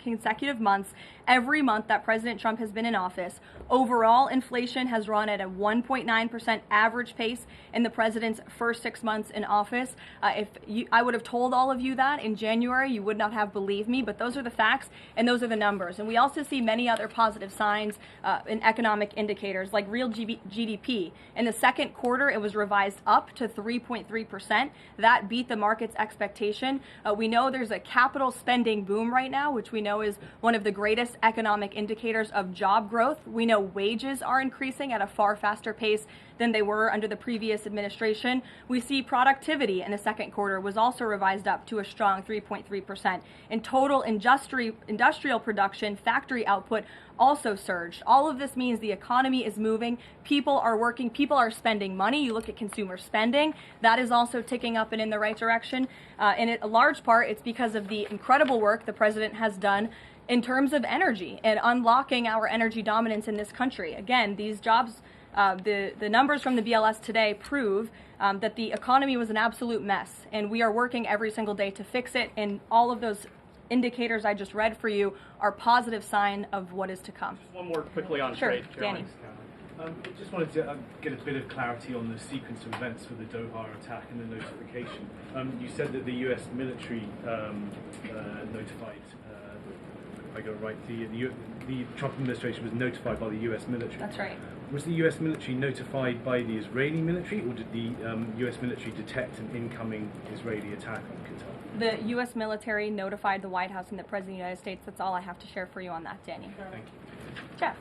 consecutive months, every month that President Trump has been in office. Overall, inflation has run at a 1.9% average pace in the president's first 6 months in office. I would have told all of you that in January, you would not have believed me, but those are the facts and those are the numbers. And we also see many other positive signs in economic indicators like real GDP. In the second quarter, it was revised up to 3.3%. That beat the market's expectation. We know there's a capital spending boom right now, which we know is one of the greatest economic indicators of job growth. We know wages are increasing at a far faster pace than they were under the previous administration. We see productivity in the second quarter was also revised up to a strong 3.3%. In total industrial production, factory output also surged. All of this means the economy is moving, people are working, people are spending money. You look at consumer spending, that is also ticking up and in the right direction. And a large part, it's because of the incredible work the president has done in terms of energy and unlocking our energy dominance in this country. Again, these jobs, the numbers from the BLS today prove that the economy was an absolute mess, and we are working every single day to fix it, and all of those indicators I just read for you are positive sign of what is to come. Just one more quickly on sure, trade, Danny. I just wanted to get a bit of clarity on the sequence of events for the Doha attack and the notification. You said that the U.S. military notified, if I got it right, the Trump administration was notified by the U.S. military. That's right. Was the U.S. military notified by the Israeli military, or did the U.S. military detect an incoming Israeli attack on Qatar? The U.S. military notified the White House and the President of the United States. That's all I have to share for you on that, Danny. Thank you. Jeff.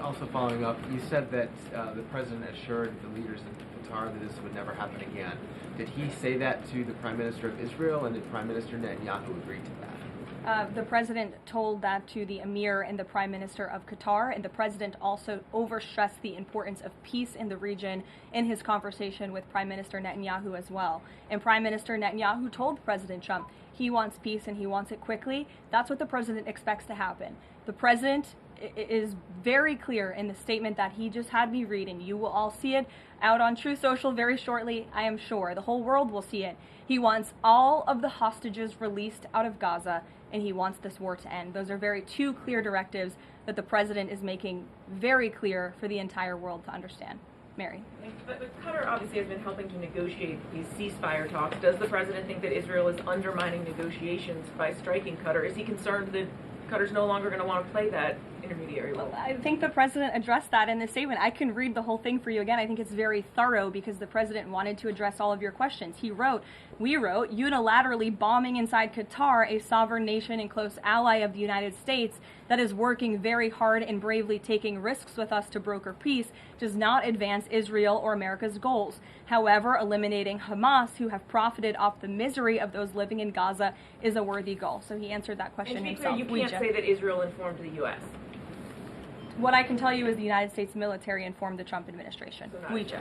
Also following up, you said that the President assured the leaders in Qatar that this would never happen again. Did he say that to the Prime Minister of Israel, and did Prime Minister Netanyahu agree to that? The President told that to the Emir and the Prime Minister of Qatar, and the President also overstressed the importance of peace in the region in his conversation with Prime Minister Netanyahu as well. And Prime Minister Netanyahu told President Trump he wants peace and he wants it quickly. That's what the President expects to happen. The President is very clear in the statement that he just had me read, and you will all see it out on Truth Social very shortly, I am sure. The whole world will see it. He wants all of the hostages released out of Gaza, and he wants this war to end. Those are two clear directives that the President is making very clear for the entire world to understand. Mary. But Qatar obviously has been helping to negotiate these ceasefire talks. Does the President think that Israel is undermining negotiations by striking Qatar? Is he concerned that Qatar's no longer going to want to play that intermediary role? Well, I think the President addressed that in the statement. I can read the whole thing for you again. I think it's very thorough because the President wanted to address all of your questions. We wrote, unilaterally bombing inside Qatar, a sovereign nation and close ally of the United States that is working very hard and bravely taking risks with us to broker peace, does not advance Israel or America's goals. However, eliminating Hamas, who have profited off the misery of those living in Gaza, is a worthy goal. So he answered that question and to be himself. Clear, you can't say that Israel informed the U.S. What I can tell you is the United States military informed the Trump administration. Thank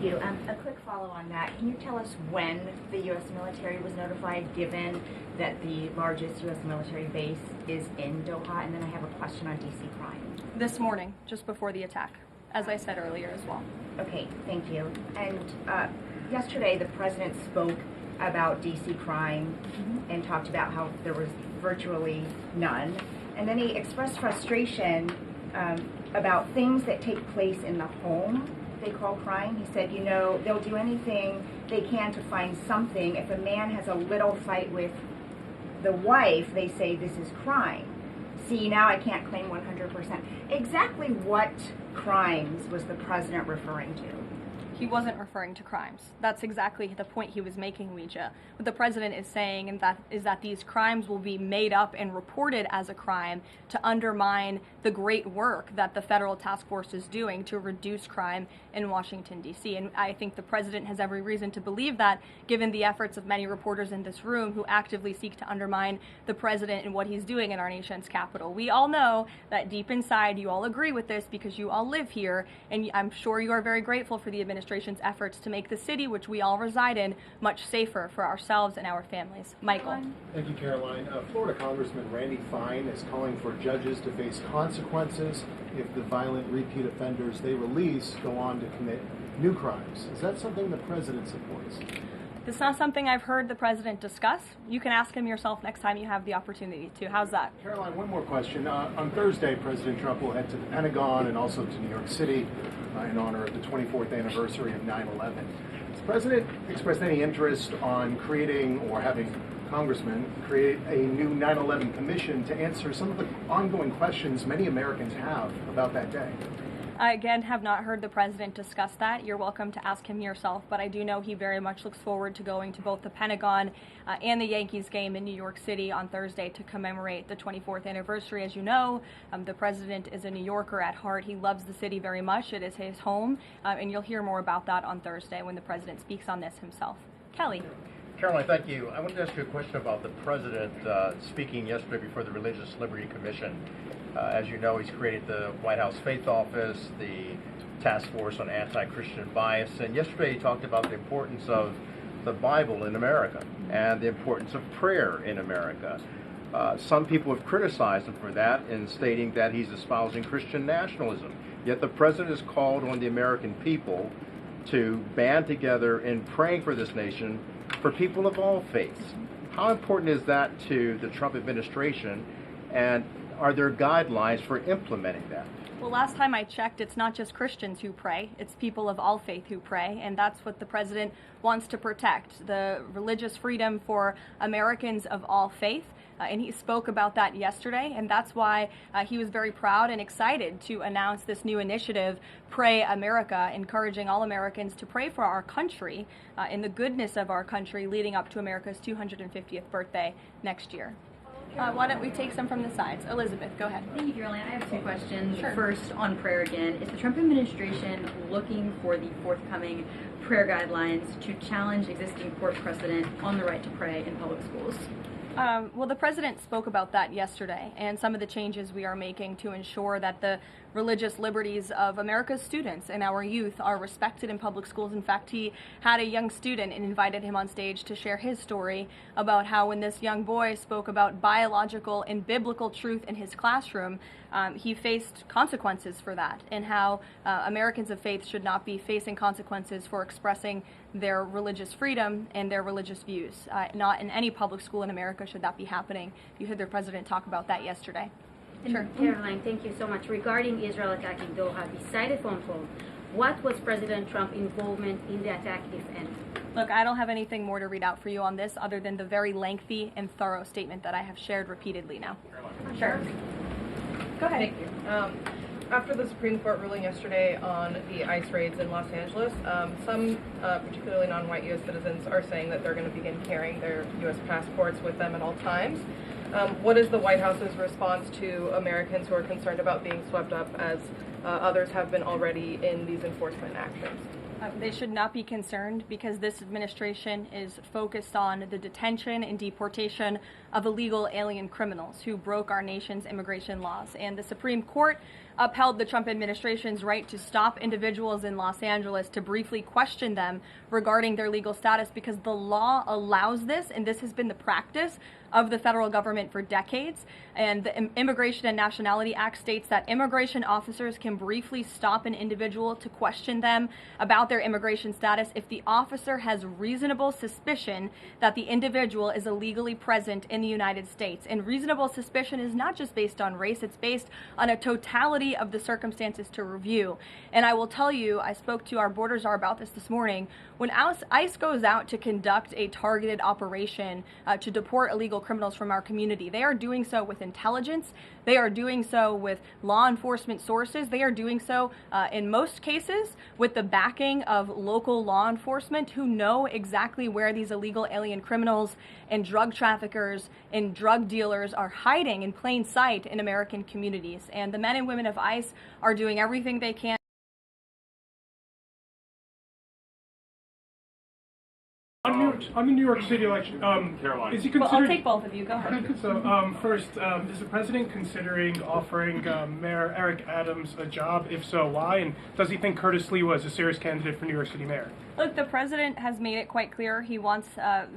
you. A quick follow on that. Can you tell us when the U.S. military was notified, given that the largest U.S. military base is in Doha? And then I have a question on D.C. crime. This morning, just before the attack, as I said earlier as well. Okay, thank you. And yesterday, the President spoke about D.C. crime and talked about how there was virtually none. And then he expressed frustration about things that take place in the home they call crime. He said, they'll do anything they can to find something. If a man has a little fight with the wife, they say this is crime. See, now I can't claim 100%. Exactly what crimes was the President referring to? He wasn't referring to crimes. That's exactly the point he was making, Ouija. What the President is saying is that these crimes will be made up and reported as a crime to undermine the great work that the federal task force is doing to reduce crime in Washington, D.C. And I think the President has every reason to believe that, given the efforts of many reporters in this room who actively seek to undermine the President and what he's doing in our nation's capital. We all know that deep inside you all agree with this because you all live here, and I'm sure you are very grateful for the administration's efforts to make the city, which we all reside in, much safer for ourselves and our families. Michael. Thank you, Caroline. Florida Congressman Randy Fine is calling for judges to face consequences if the violent repeat offenders they release go on to commit new crimes. Is that something the President supports? It's not something I've heard the President discuss. You can ask him yourself next time you have the opportunity to. How's that? Caroline, one more question. On Thursday, President Trump will head to the Pentagon and also to New York City in honor of the 24th anniversary of 9/11. Has the President expressed any interest on creating or having congressmen create a new 9/11 commission to answer some of the ongoing questions many Americans have about that day? I, again, have not heard the president discuss that. You're welcome to ask him yourself, but I do know he very much looks forward to going to both the Pentagon and the Yankees game in New York City on Thursday to commemorate the 24th anniversary. As you know, the president is a New Yorker at heart. He loves the city very much. It is his home, and you'll hear more about that on Thursday when the president speaks on this himself. Kelly. Caroline, thank you. I wanted to ask you a question about the president speaking yesterday before the Religious Liberty Commission. As you know, he's created the White House Faith Office, the Task Force on Anti-Christian Bias, and yesterday he talked about the importance of the Bible in America and the importance of prayer in America. Some people have criticized him for that in stating that he's espousing Christian nationalism. Yet the president has called on the American people to band together in praying for this nation for people of all faiths. How important is that to the Trump administration, and are there guidelines for implementing that? Well, last time I checked, it's not just Christians who pray, it's people of all faith who pray, and that's what the president wants to protect, the religious freedom for Americans of all faith. And he spoke about that yesterday, and that's why he was very proud and excited to announce this new initiative, Pray America, encouraging all Americans to pray for our country and the goodness of our country leading up to America's 250th birthday next year. Why don't we take some from the sides? Elizabeth, go ahead. Thank you, Caroline. I have two questions. Sure. First, on prayer again. Is the Trump administration looking for the forthcoming prayer guidelines to challenge existing court precedent on the right to pray in public schools? Well, the president spoke about that yesterday, and some of the changes we are making to ensure that the religious liberties of America's students and our youth are respected in public schools. In fact, he had a young student and invited him on stage to share his story about how when this young boy spoke about biological and biblical truth in his classroom, he faced consequences for that, and how Americans of faith should not be facing consequences for expressing their religious freedom and their religious views. Not in any public school in America should that be happening. You heard the president talk about that yesterday. Sure. Caroline, thank you so much. Regarding Israel attacking Doha, beside the phone call, what was President Trump's involvement in the attack, if any? Look, I don't have anything more to read out for you on this other than the very lengthy and thorough statement that I have shared repeatedly now. Sure. Go ahead. Thank you. After the Supreme Court ruling yesterday on the ICE raids in Los Angeles, some, particularly non-white U.S. citizens, are saying that they're going to begin carrying their U.S. passports with them at all times. What is the White House's response to Americans who are concerned about being swept up, as others have been already, in these enforcement actions? They should not be concerned, because this administration is focused on the detention and deportation of illegal alien criminals who broke our nation's immigration laws. And the Supreme Court upheld the Trump administration's right to stop individuals in Los Angeles to briefly question them regarding their legal status, because the law allows this, and this has been the practice of the federal government for decades. And the Immigration and Nationality Act states that immigration officers can briefly stop an individual to question them about their immigration status if the officer has reasonable suspicion that the individual is illegally present in the United States. And reasonable suspicion is not just based on race, it's based on a totality of the circumstances to review. And I will tell you, I spoke to our border czar about this morning. When ICE goes out to conduct a targeted operation to deport illegal criminals from our community, they are doing so with intelligence, they are doing so with law enforcement sources, they are doing so in most cases with the backing of local law enforcement who know exactly where these illegal alien criminals and drug traffickers and drug dealers are hiding in plain sight in American communities. And the men and women of ICE are doing everything they can. On the New York City election, Caroline. is he Well, considering? I'll take both of you. Go ahead. So first, is the president considering offering Mayor Eric Adams a job? If so, why? And does he think Curtis Lee was a serious candidate for New York City mayor? Look, the president has made it quite clear he wants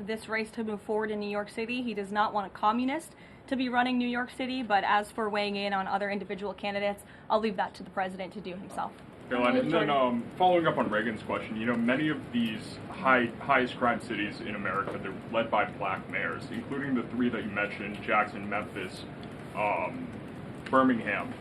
this race to move forward in New York City. He does not want a communist to be running New York City, but as for weighing in on other individual candidates, I'll leave that to the president to do himself. Caroline, and then following up on Reagan's question, you know, many of these highest crime cities in America, they're led by black mayors, including the three that you mentioned, Jackson, Memphis, Birmingham.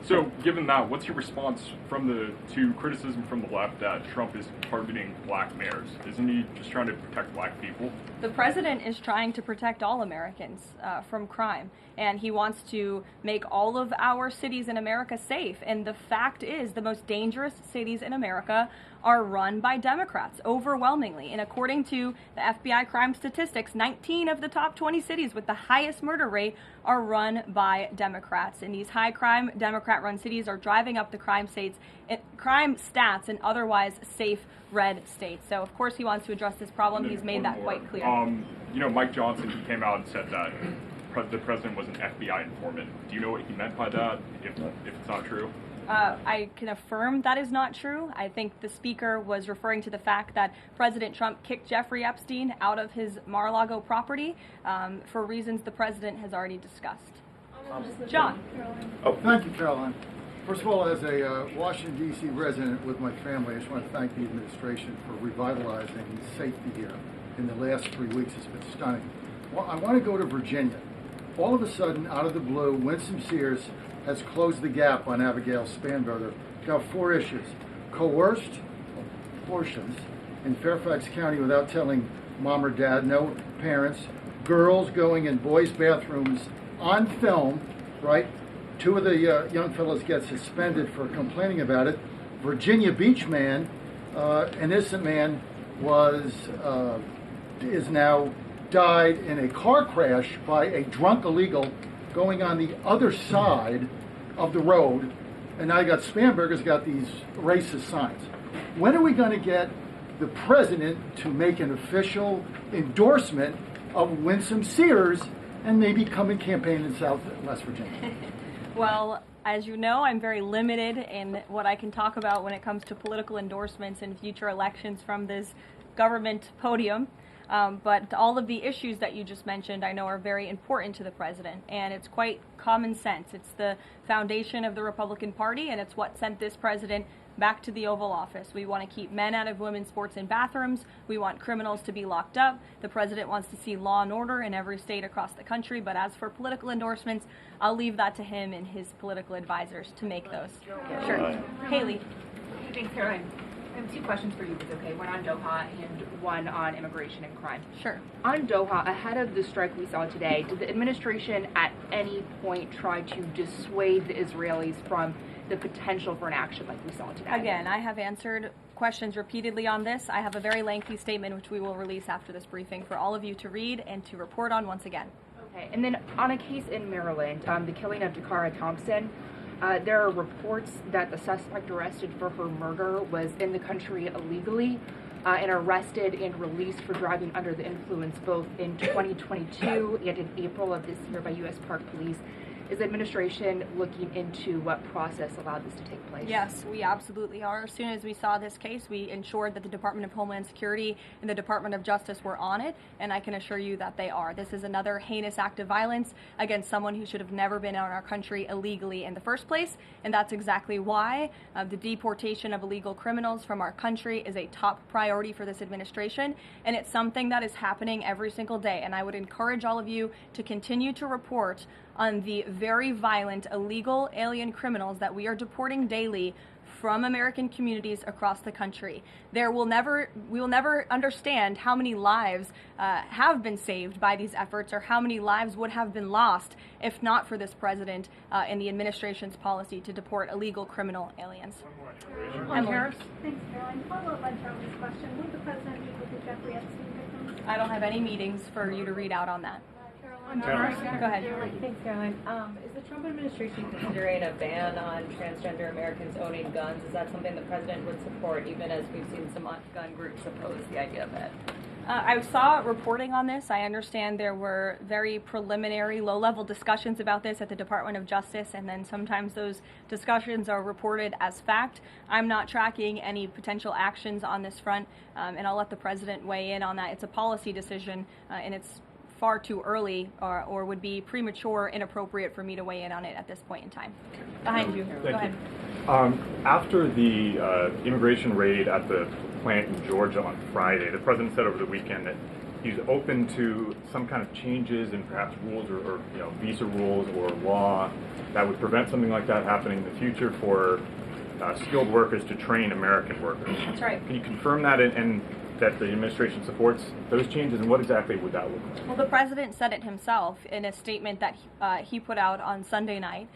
So, given that, what's your response to criticism from the left that Trump is targeting black mayors? Isn't he just trying to protect black people? The president is trying to protect all Americans from crime, and he wants to make all of our cities in America safe. And the fact is, the most dangerous cities in America are run by Democrats, overwhelmingly. And according to the FBI crime statistics, 19 of the top 20 cities with the highest murder rate are run by Democrats. And these high crime Democrat-run cities are driving up the crime stats in otherwise safe red states. So of course he wants to address this problem. He's made that quite clear. Mike Johnson, he came out and said that the president was an FBI informant. Do you know what he meant by that, if it's not true? I can affirm that is not true. I think the speaker was referring to the fact that President Trump kicked Jeffrey Epstein out of his Mar-a-Lago property for reasons the president has already discussed. John. Oh, thank you, Caroline. First of all, as a Washington, D.C. resident with my family, I just want to thank the administration for revitalizing safety here. In the last 3 weeks, it's been stunning. Well, I want to go to Virginia. All of a sudden, out of the blue, Winsome Sears has closed the gap on Abigail Spanberger. Got 4 issues. Coerced abortions in Fairfax County without telling mom or dad, no parents. Girls going in boys' bathrooms on film, right? 2 of the young fellows get suspended for complaining about it. Virginia Beach man, an innocent man, is now died in a car crash by a drunk illegal going on the other side of the road, and now you got Spanberger's got these racist signs. When are we going to get the president to make an official endorsement of Winsome Sears and maybe come and campaign in South and West Virginia? Well, as you know, I'm very limited in what I can talk about when it comes to political endorsements in future elections from this government podium. But all of the issues that you just mentioned I know are very important to the president, and it's quite common sense. It's the foundation of the Republican Party, and it's what sent this president back to the Oval Office. We want to keep men out of women's sports and bathrooms. We want criminals to be locked up. The president wants to see law and order in every state across the country. But as for political endorsements, I'll leave that to him and his political advisors to make those. Sure. Haley. Good evening, Caroline. I have 2 questions for you, if it's okay. One on Doha and one on immigration and crime. Sure. On Doha, ahead of the strike we saw today, did the administration at any point try to dissuade the Israelis from the potential for an action like we saw today? Again, I have answered questions repeatedly on this. I have a very lengthy statement which we will release after this briefing for all of you to read and to report on once again. Okay, and then on a case in Maryland, the killing of Dakara Thompson, there are reports that the suspect arrested for her murder was in the country illegally and arrested and released for driving under the influence both in 2022 and in April of this year by U.S. Park Police. Is the administration looking into what process allowed this to take place? Yes, we absolutely are. As soon as we saw this case, we ensured that the Department of Homeland Security and the Department of Justice were on it, and I can assure you that they are. This is another heinous act of violence against someone who should have never been in our country illegally in the first place, and that's exactly why the deportation of illegal criminals from our country is a top priority for this administration, and it's something that is happening every single day. And I would encourage all of you to continue to report on the very violent illegal alien criminals that we are deporting daily from American communities across the country. We will never understand how many lives have been saved by these efforts, or how many lives would have been lost if not for this president and the administration's policy to deport illegal criminal aliens. On tariffs? Thanks, Caroline. Follow up on Charlie's question. Will the president meet with the Jeffrey Epstein victims? I don't have any meetings for you to read out on that. On tariffs? Go ahead. Thanks, Caroline. Is the Trump administration considering a ban on transgender Americans owning guns? Is that something the president would support, even as we've seen some gun groups oppose the idea of it? I saw reporting on this. I understand there were very preliminary, low-level discussions about this at the Department of Justice, and then sometimes those discussions are reported as fact. I'm not tracking any potential actions on this front, and I'll let the president weigh in on that. It's a policy decision, and it's far too early or would be premature, inappropriate for me to weigh in on it at this point in time. Behind you. Go ahead. After the immigration raid at the plant in Georgia on Friday, the president said over the weekend that he's open to some kind of changes in perhaps rules or visa rules or law that would prevent something like that happening in the future for skilled workers to train American workers. That's right. Can you confirm that and that the administration supports those changes, and what exactly would that look like? Well, the president said it himself in a statement that he put out on Sunday night,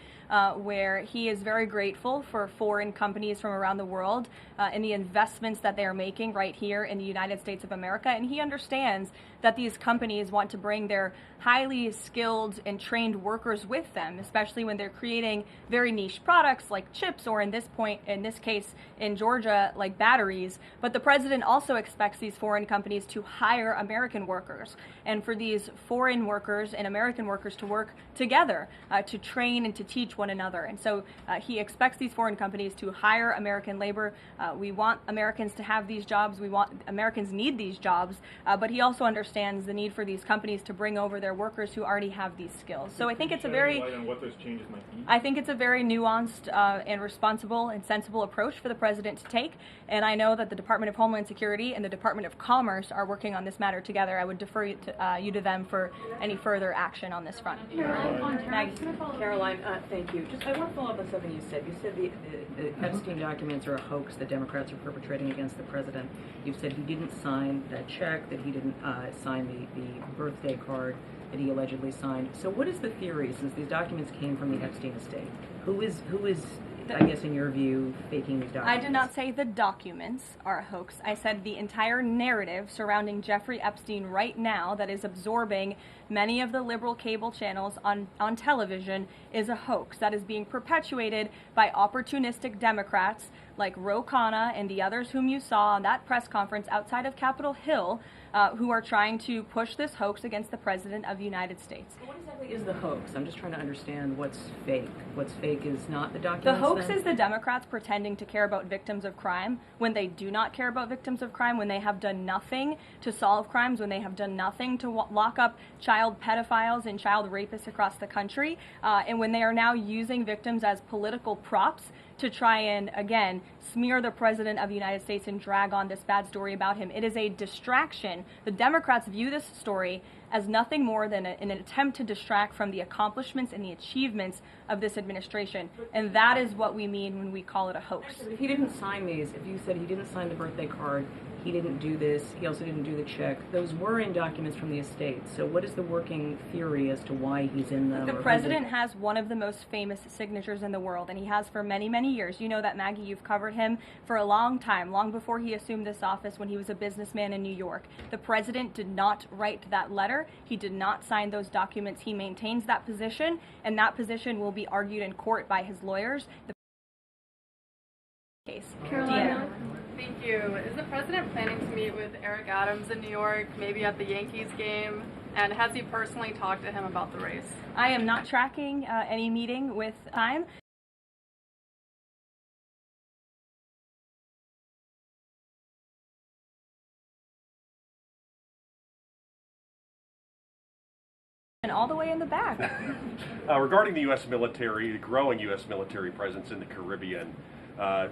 where he is very grateful for foreign companies from around the world and the investments that they are making right here in the United States of America. And he understands that these companies want to bring their highly skilled and trained workers with them, especially when they're creating very niche products like chips, or in this case in Georgia, like batteries. But the president also expects these foreign companies to hire American workers, and for these foreign workers and American workers to work together to train and to teach one another. And so he expects these foreign companies to hire American labor. We want Americans to have these jobs. Americans need these jobs, but he also understands the need for these companies to bring over their workers who already have these skills. So I think it's a very, what those changes might be? I think it's a very nuanced and responsible and sensible approach for the president to take. And I know that the Department of Homeland Security and the Department of Commerce are working on this matter together. I would defer you to them for any further action on this front. Karoline, thank you. Just I want to follow up on something you said. You said the Epstein documents are a hoax that Democrats are perpetrating against the president. You said he didn't sign that check, that he didn't sign the birthday card that he allegedly signed. So what is the theory, since these documents came from the Epstein estate? Who is I guess in your view, faking these documents? I did not say the documents are a hoax. I said the entire narrative surrounding Jeffrey Epstein right now that is absorbing many of the liberal cable channels on television is a hoax that is being perpetuated by opportunistic Democrats like Ro Khanna and the others whom you saw on that press conference outside of Capitol Hill, who are trying to push this hoax against the President of the United States. What exactly is the hoax? I'm just trying to understand what's fake. What's fake is not the documents. The hoax then? is the Democrats pretending to care about victims of crime when they do not care about victims of crime, when they have done nothing to solve crimes, when they have done nothing to lock up child pedophiles and child rapists across the country, and when they are now using victims as political props to try and, again, smear the President of the United States and drag on this bad story about him. It is a distraction. The Democrats view this story as nothing more than an attempt to distract from the accomplishments and the achievements of this administration. And that is what we mean when we call it a hoax. If he didn't sign these, if you said he didn't sign the birthday card, he didn't do this, he also didn't do the check, those were in documents from the estate. So what is the working theory as to why he's in them? The president has one of the most famous signatures in the world, and he has for many, many years. You know that, Maggie, you've covered him for a long time, long before he assumed this office when he was a businessman in New York. The president did not write that letter. He did not sign those documents. He maintains that position, and that position will be argued in court by his lawyers. The case. Karoline, thank you. Is the president planning to meet with Eric Adams in New York, maybe at the Yankees game? And has he personally talked to him about the race? I am not tracking any meeting with time. And all the way in the back. Regarding the U.S. military, the growing U.S. military presence in the Caribbean,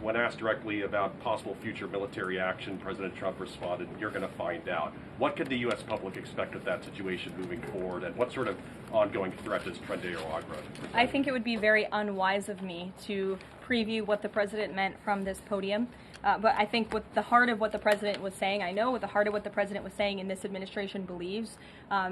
when asked directly about possible future military action, President Trump responded, "You're going to find out." What could the U.S. public expect of that situation moving forward, and what sort of ongoing threat does Trinidad Agua? I think it would be very unwise of me to preview what the president meant from this podium. But I think what the heart of what the president was saying, I know what the heart of what the president was saying in this administration believes,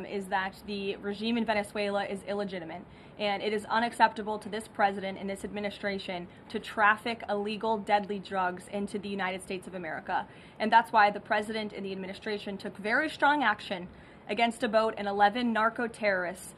is that the regime in Venezuela is illegitimate. And it is unacceptable to this president and this administration to traffic illegal, deadly drugs into the United States of America. And that's why the president and the administration took very strong action against about 11 narco-terrorists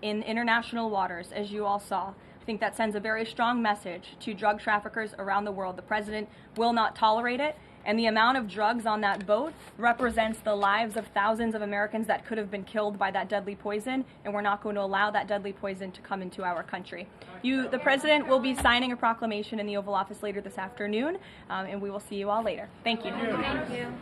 in international waters, as you all saw. I think that sends a very strong message to drug traffickers around the world. The president will not tolerate it, and the amount of drugs on that boat represents the lives of thousands of Americans that could have been killed by that deadly poison, and we're not going to allow that deadly poison to come into our country. The president will be signing a proclamation in the Oval Office later this afternoon, and we will see you all later. Thank you. Thank you.